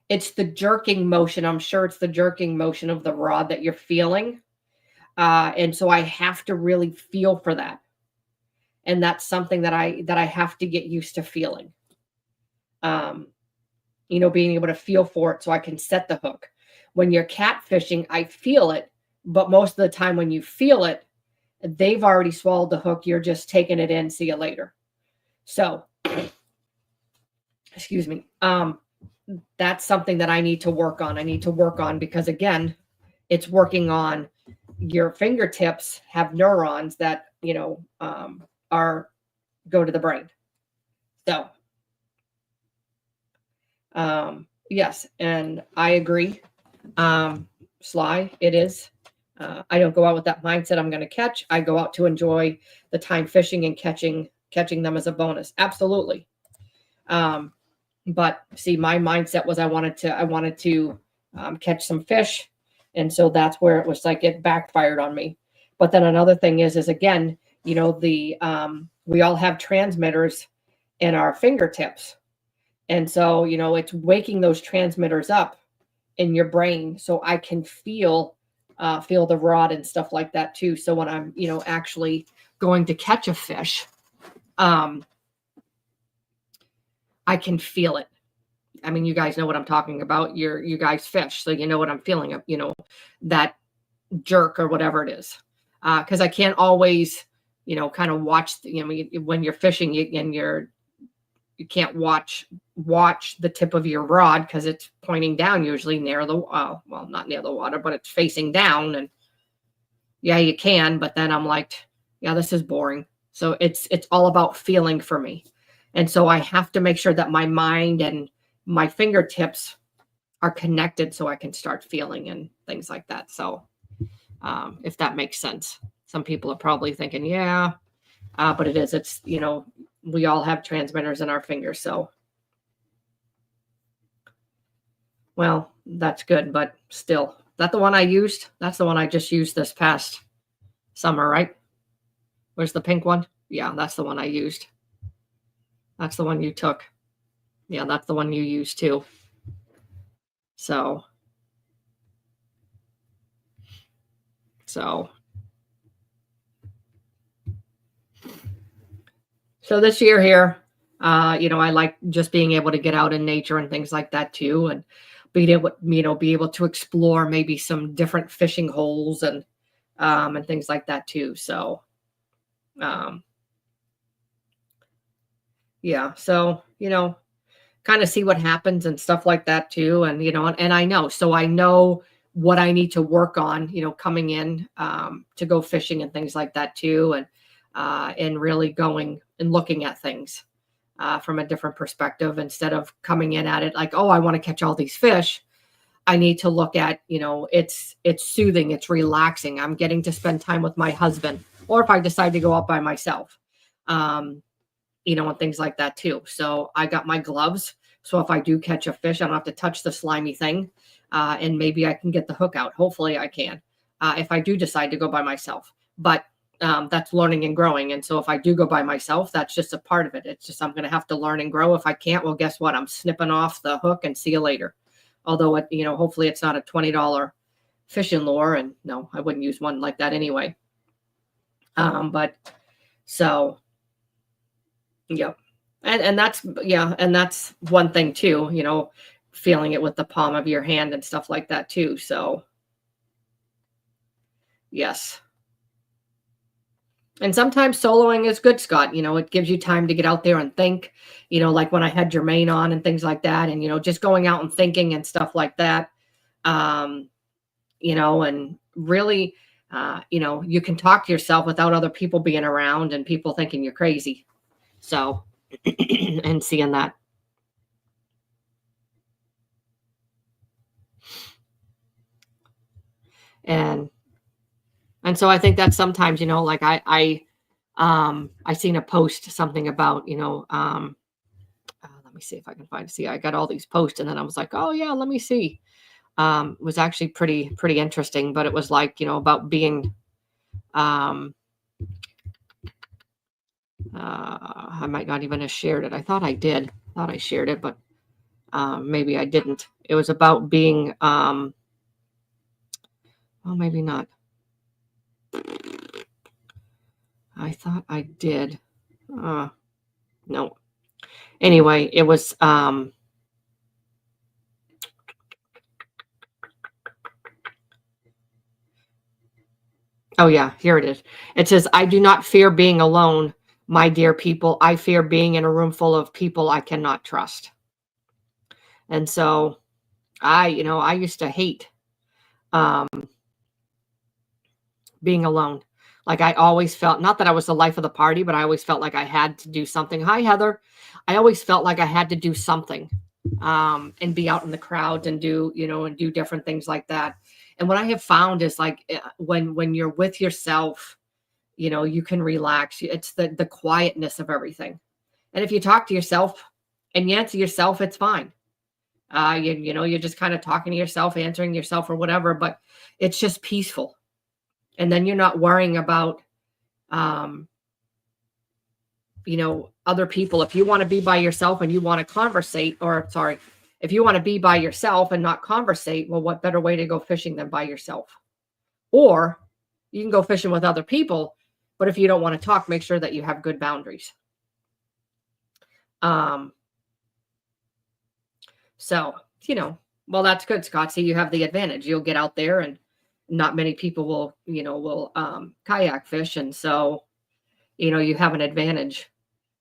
it's the jerking motion. I'm sure it's the jerking motion of the rod that you're feeling. And so I have to really feel for that. And that's something that I have to get used to feeling. Being able to feel for it so I can set the hook. When you're catfishing, I feel it, but most of the time when you feel it, they've already swallowed the hook. You're just taking it in. See you later. So, excuse me. That's something that I need to work on. Because again, it's working on your fingertips have neurons that, go to the brain. So, yes. And I agree. Sly, it is. I don't go out with that mindset I'm going to catch. I go out to enjoy the time fishing and catching them as a bonus. Absolutely. But see, my mindset was I wanted to catch some fish. And so that's where it was like it backfired on me. But then another thing is again, we all have transmitters in our fingertips. And so, it's waking those transmitters up in your brain, so I can feel the rod and stuff like that too. So when I'm, actually going to catch a fish, I can feel it. I mean, you guys know what I'm talking about. You guys fish, so you know what I'm feeling of, that jerk or whatever it is. Because I can't always, kind of watch. When you're fishing, you can't watch the tip of your rod because it's pointing down, usually near the well, not near the water, but it's facing down. And yeah, you can, but then I'm like, yeah, this is boring. So it's all about feeling for me. And so I have to make sure that my mind and my fingertips are connected so I can start feeling and things like that. So if that makes sense. Some people are probably thinking, yeah, but it is. It's, we all have transmitters in our fingers. So, well, that's good, but still, that the one I used? That's the one I just used this past summer, right? Where's the pink one? Yeah, that's the one I used. That's the one you took. Yeah, that's the one you used too. So this year here, I like just being able to get out in nature and things like that too, and be able to explore maybe some different fishing holes and things like that too. So, yeah, so kind of see what happens and stuff like that too, and and I know what I need to work on, coming in to go fishing and things like that too, and really going and looking at things from a different perspective instead of coming in at it like, oh, I want to catch all these fish. I need to look at, it's soothing, it's relaxing. I'm getting to spend time with my husband, or if I decide to go out by myself, and things like that too. So I got my gloves. So if I do catch a fish, I don't have to touch the slimy thing, and maybe I can get the hook out. Hopefully I can, if I do decide to go by myself. But that's learning and growing. And so if I do go by myself, that's just a part of it. It's just I'm going to have to learn and grow. If I can't, well, guess what? I'm snipping off the hook and see you later. Although hopefully it's not a $20 fishing lure, and no, I wouldn't use one like that anyway. But so, yep. And that's one thing too, feeling it with the palm of your hand and stuff like that too. So, yes. And sometimes soloing is good, Scott. It gives you time to get out there and think, like when I had Jermaine on and things like that, and, just going out and thinking and stuff like that, and really, you can talk to yourself without other people being around and people thinking you're crazy. So, and seeing that. And so I think that sometimes, like I seen a post something about, let me see if I can see, I got all these posts and then I was like, oh yeah, let me see. It was actually pretty interesting, but it was like, about being, I might not even have shared it. I thought I did. I thought I shared it, but maybe I didn't. It was about being, well, maybe not. I thought I did. No. Anyway, it was, oh yeah, here it is. It says, I do not fear being alone, my dear people. I fear being in a room full of people I cannot trust. And so I used to hate being alone. Like I always felt, not that I was the life of the party, but I always felt like I had to do something. Hi, Heather. I always felt like I had to do something and be out in the crowd and do, and do different things like that. And what I have found is like when you're with yourself, you can relax. It's the quietness of everything. And if you talk to yourself and you answer yourself, it's fine. You're just kind of talking to yourself, answering yourself or whatever, but it's just peaceful. And then you're not worrying about, other people. If you want to be by yourself and you want to conversate, or sorry, If you want to be by yourself and not conversate, well, what better way to go fishing than by yourself? Or you can go fishing with other people, but if you don't want to talk, make sure that you have good boundaries. Um, so, well, that's good, Scott. See, you have the advantage. You'll get out there and not many people will kayak fish. And so, you have an advantage,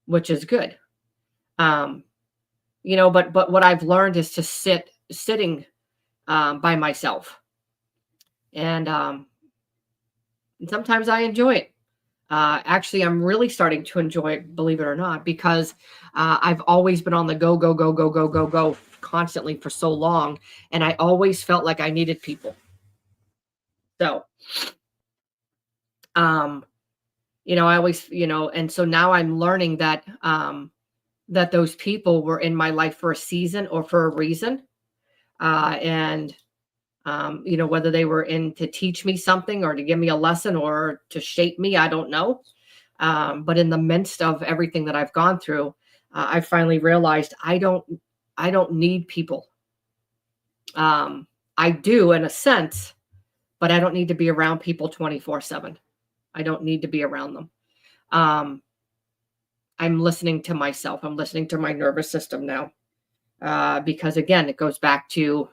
which is good. But what I've learned is to sitting by myself. And sometimes I enjoy it. Actually, I'm really starting to enjoy it, believe it or not, because I've always been on the go, go, go, go, go, go, go constantly for so long. And I always felt like I needed people. So, I always, and so now I'm learning that, that those people were in my life for a season or for a reason. And whether they were in to teach me something or to give me a lesson or to shape me, I don't know. But in the midst of everything that I've gone through, I finally realized I don't need people. I do in a sense, but I don't need to be around people 24/7. I don't need to be around them. I'm listening to myself. I'm listening to my nervous system now, because again, it goes back to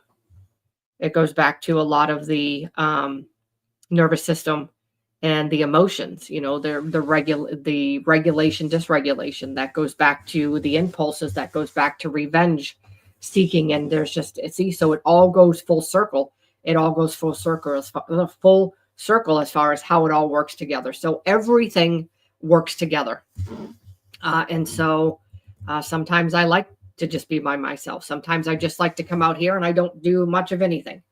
a lot of the nervous system and the emotions. The regulation, dysregulation, that goes back to the impulses, that goes back to revenge seeking, and so it all goes full circle. It all goes full circle as far as how it all works together. So everything works together. And so sometimes I like to just be by myself. Sometimes I just like to come out here and I don't do much of anything,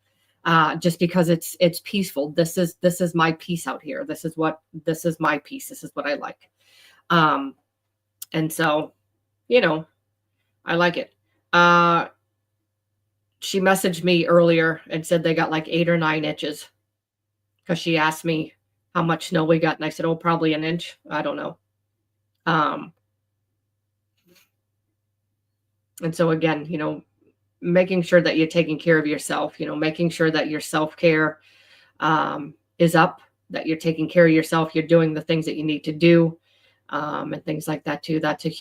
just because it's peaceful. This is my peace out here. This is my peace. This is what I like. And so, I like it. She messaged me earlier and said they got like 8 or 9 inches, because she asked me how much snow we got. And I said, oh, probably an inch. I don't know. And so again, making sure that you're taking care of yourself, making sure that your self-care is up, that you're taking care of yourself, you're doing the things that you need to do, and things like that too. That's a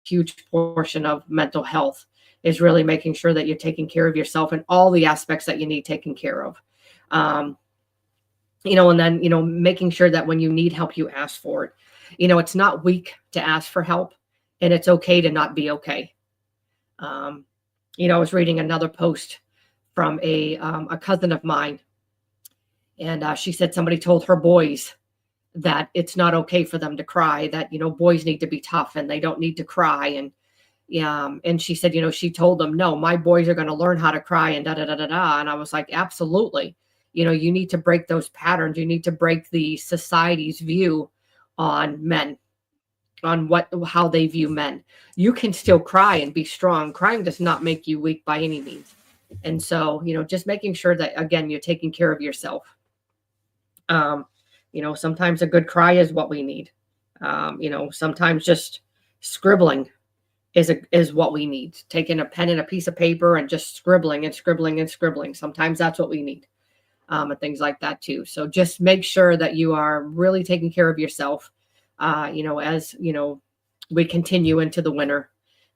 huge portion of mental health, is really making sure that you're taking care of yourself and all the aspects that you need taken care of. And then, making sure that when you need help, you ask for it. It's not weak to ask for help, and it's okay to not be okay. I was reading another post from a cousin of mine, and she said somebody told her boys that it's not okay for them to cry, that, boys need to be tough and they don't need to cry. And she said, she told them, no, my boys are going to learn how to cry and da, da, da, da, da. And I was like, absolutely. You need to break those patterns. You need to break the society's view on men, on how they view men. You can still cry and be strong. Crying does not make you weak by any means. And so, just making sure that, again, you're taking care of yourself. Sometimes a good cry is what we need. Sometimes just scribbling is what we need. Taking a pen and a piece of paper and just scribbling and scribbling and scribbling. Sometimes that's what we need. And things like that too. So just make sure that you are really taking care of yourself, as, we continue into the winter,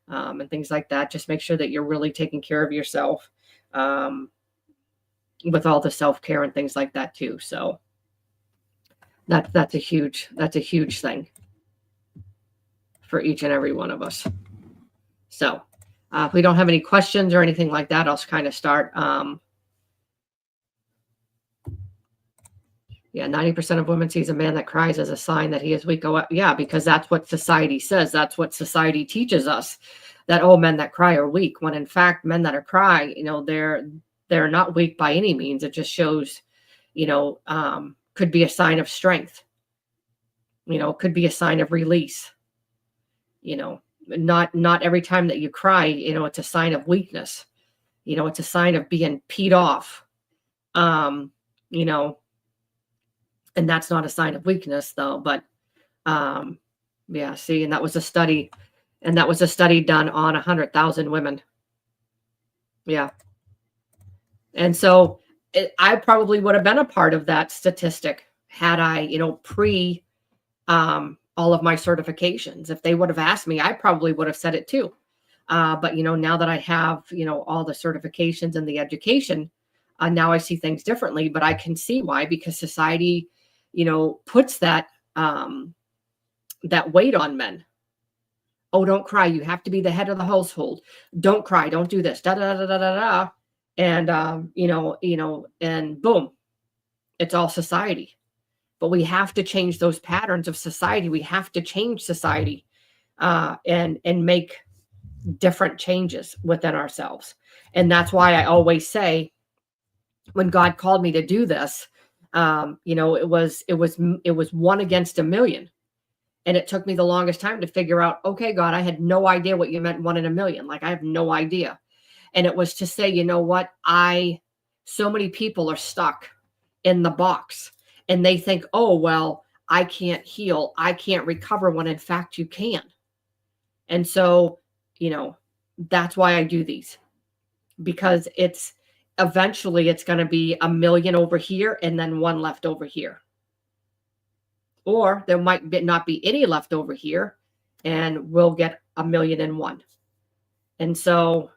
and things like that. Just make sure that you're really taking care of yourself, with all the self-care and things like that too. So that's a huge thing for each and every one of us. So if we don't have any questions or anything like that, I'll kind of start. 90% of women sees a man that cries as a sign that he is weak. Oh, yeah, because that's what society says. That's what society teaches us, that men that cry are weak. When in fact, men that are cry, they're not weak by any means. It just shows, could be a sign of strength. Could be a sign of release. Not every time that you cry, it's a sign of weakness. It's a sign of being peed off. And that's not a sign of weakness though, but, see, and that was a study done on 100,000 women. Yeah. And so I probably would have been a part of that statistic had I, pre all of my certifications. If they would have asked me, I probably would have said it too. But now that I have, all the certifications and the education, now I see things differently. But I can see why, because society, puts that weight on men. Oh, don't cry. You have to be the head of the household. Don't cry. Don't do this. Da da da da da da. And and boom, it's all society. But we have to change those patterns of society. We have to change society, and make different changes within ourselves. And that's why I always say, when God called me to do this, it was one against a million. And it took me the longest time to figure out, okay, God, I had no idea what you meant, one in a million. Like, I have no idea. And it was to say, you know what? So many people are stuck in the box, and they think, oh, well, I can't heal. I can't recover, when in fact you can. And so, that's why I do these, because eventually it's going to be a million over here and then one left over here. Or there might not be any left over here, and we'll get 1,000,001. And so,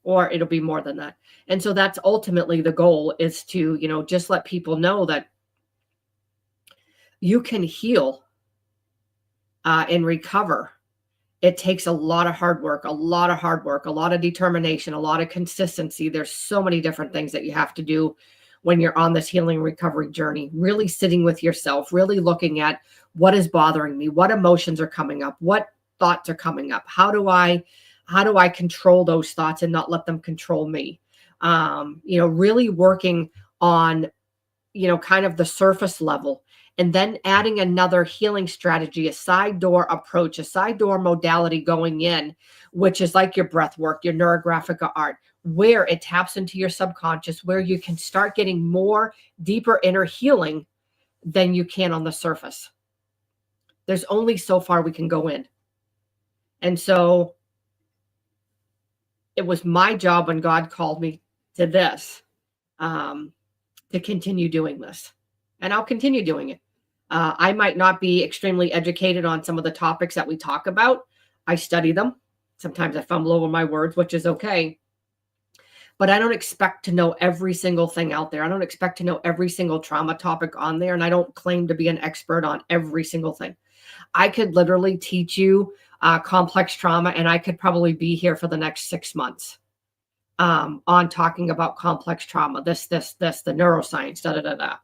or it'll be more than that. And so that's ultimately the goal, is to, just let people know that you can heal and recover. It takes a lot of hard work, a lot of determination, a lot of consistency. There's so many different things that you have to do when you're on this healing recovery journey, really sitting with yourself, really looking at what is bothering me, what emotions are coming up, what thoughts are coming up. How do I control those thoughts and not let them control me? Really working on, kind of the surface level, and then adding another healing strategy, a side door approach, a side door modality going in, which is like your breath work, your neurographic art, where it taps into your subconscious, where you can start getting more deeper inner healing than you can on the surface. There's only so far we can go in. And so it was my job, when God called me to this, to continue doing this. And I'll continue doing it. I might not be extremely educated on some of the topics that we talk about. I study them. Sometimes I fumble over my words, which is okay. But I don't expect to know every single thing out there. I don't expect to know every single trauma topic on there. And I don't claim to be an expert on every single thing. I could literally teach you complex trauma, and I could probably be here for the next 6 months on talking about complex trauma, the neuroscience, da da da da.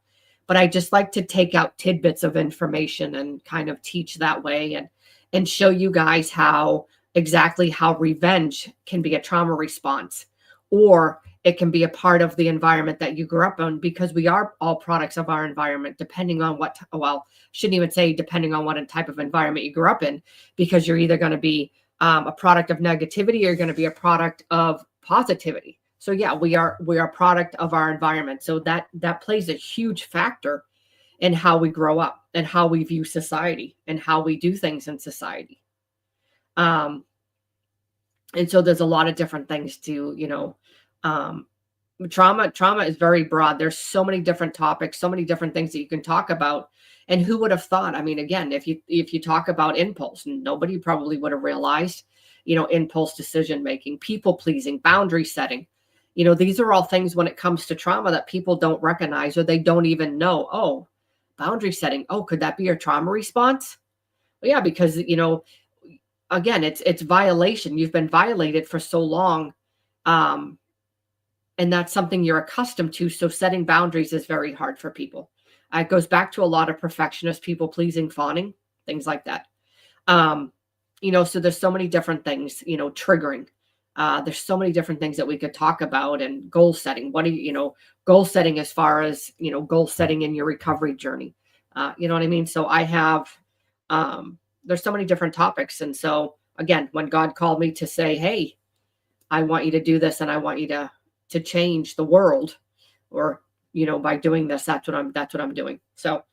But I just like to take out tidbits of information and kind of teach that way, and show you guys exactly how revenge can be a trauma response, or it can be a part of the environment that you grew up in, because we are all products of our environment, depending on shouldn't even say depending on what type of environment you grew up in, because you're either going to be a product of negativity, or you're going to be a product of positivity. So yeah, we are a product of our environment. So that plays a huge factor in how we grow up, and how we view society, and how we do things in society. And so there's a lot of different things to, trauma is very broad. There's so many different topics, so many different things that you can talk about. And who would have thought? I mean, again, if you talk about impulse, nobody probably would have realized, impulse decision making, people pleasing, boundary setting. These are all things, when it comes to trauma, that people don't recognize, or they don't even know. Oh, boundary setting. Oh, could that be your trauma response? Well, yeah, because, again, it's violation. You've been violated for so long. And that's something you're accustomed to. So setting boundaries is very hard for people. It goes back to a lot of perfectionist, people pleasing, fawning, things like that. So there's so many different things, triggering. There's so many different things that we could talk about. And goal setting. What do goal setting, as far as, goal setting in your recovery journey? You know what I mean? So I have, there's so many different topics. And so again, when God called me to say, hey, I want you to do this, and I want you to change the world, or, by doing this, that's what I'm doing. So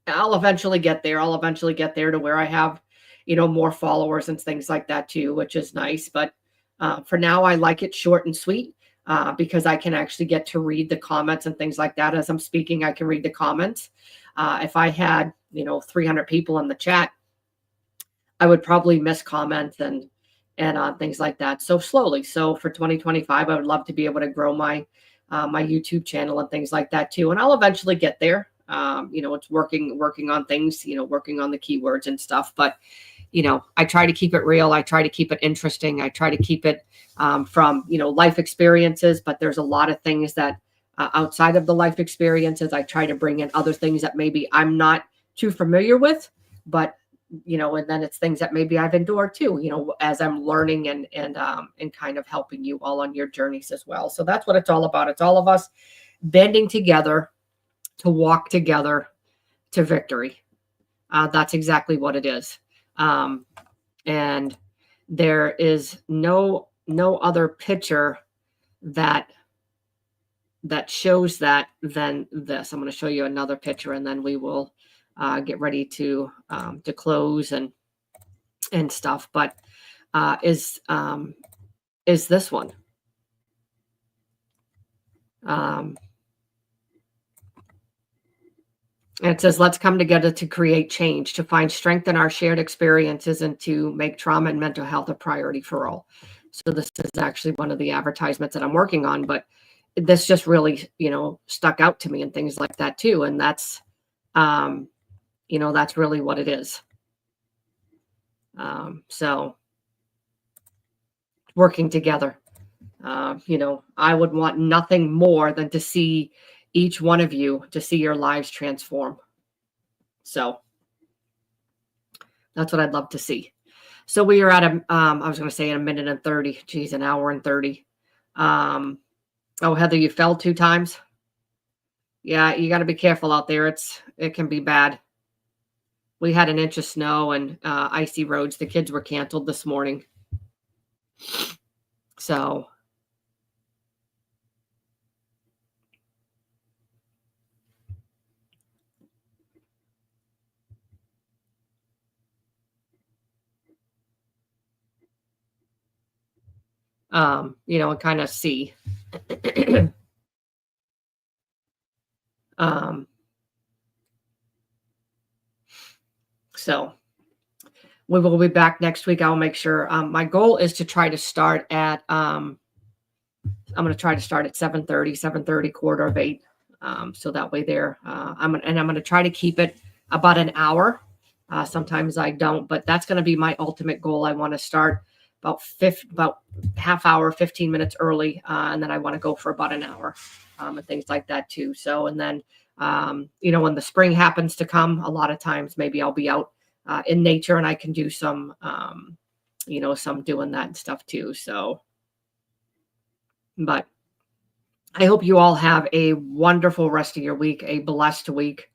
I'll eventually get there. I'll eventually get there to where I have, more followers and things like that too, which is nice. But For now, I like it short and sweet because I can actually get to read the comments and things like that. As I'm speaking, I can read the comments. If I had, 300 people in the chat, I would probably miss comments and things like that. So slowly. So for 2025, I would love to be able to grow my YouTube channel and things like that too. And I'll eventually get there. It's working on things, working on the keywords and stuff. But I try to keep it real. I try to keep it interesting. I try to keep it from life experiences. But there's a lot of things that outside of the life experiences, I try to bring in other things that maybe I'm not too familiar with, but and then it's things that maybe I've endured too, as I'm learning and kind of helping you all on your journeys as well. So that's what it's all about. It's all of us bending together to walk together to victory. That's exactly what it is. And there is no other picture that shows that than this. I'm going to show you another picture, and then we will get ready to close and stuff. But is this one? And it says, let's come together to create change, to find strength in our shared experiences, and to make trauma and mental health a priority for all. So this is actually one of the advertisements that I'm working on, but this just really, stuck out to me and things like that too. And that's, that's really what it is. So working together, I would want nothing more than to see each one of you, to see your lives transform. So that's what I'd love to see. So we are at I was going to say a minute and 30, geez, an hour and 30. Oh, Heather, you fell 2 times. Yeah, you got to be careful out there. It can be bad. We had an inch of snow and icy roads. The kids were canceled this morning. So and kind of see. So we will be back next week. I'll make sure. My goal is to try to start at, I'm going to try to start at 7:30, 7:30, 7:45. So that way there, I'm going to try to keep it about an hour. Sometimes I don't, but that's going to be my ultimate goal. I want to start about half hour, 15 minutes early. And then I want to go for about an hour, and things like that too. So, and then, when the spring happens to come, a lot of times maybe I'll be out in nature and I can do some, some doing that and stuff too. So, but I hope you all have a wonderful rest of your week, a blessed week,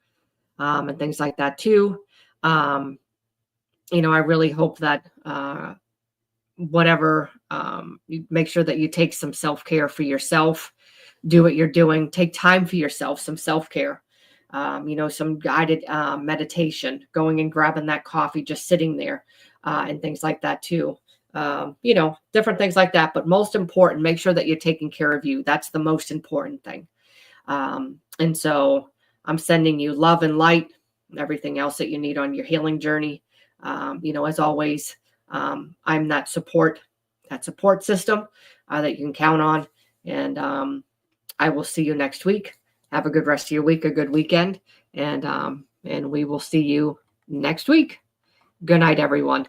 and things like that too. I really hope that whatever, you make sure that you take some self-care for yourself, do what you're doing, take time for yourself, some self-care, some guided meditation, going and grabbing that coffee, just sitting there, and things like that too. Different things like that. But most important, make sure that you're taking care of you. That's the most important thing. And so I'm sending you love and light and everything else that you need on your healing journey. As always, I'm that support system that you can count on. And I will see you next week. Have a good rest of your week, a good weekend. And we will see you next week. Good night, everyone.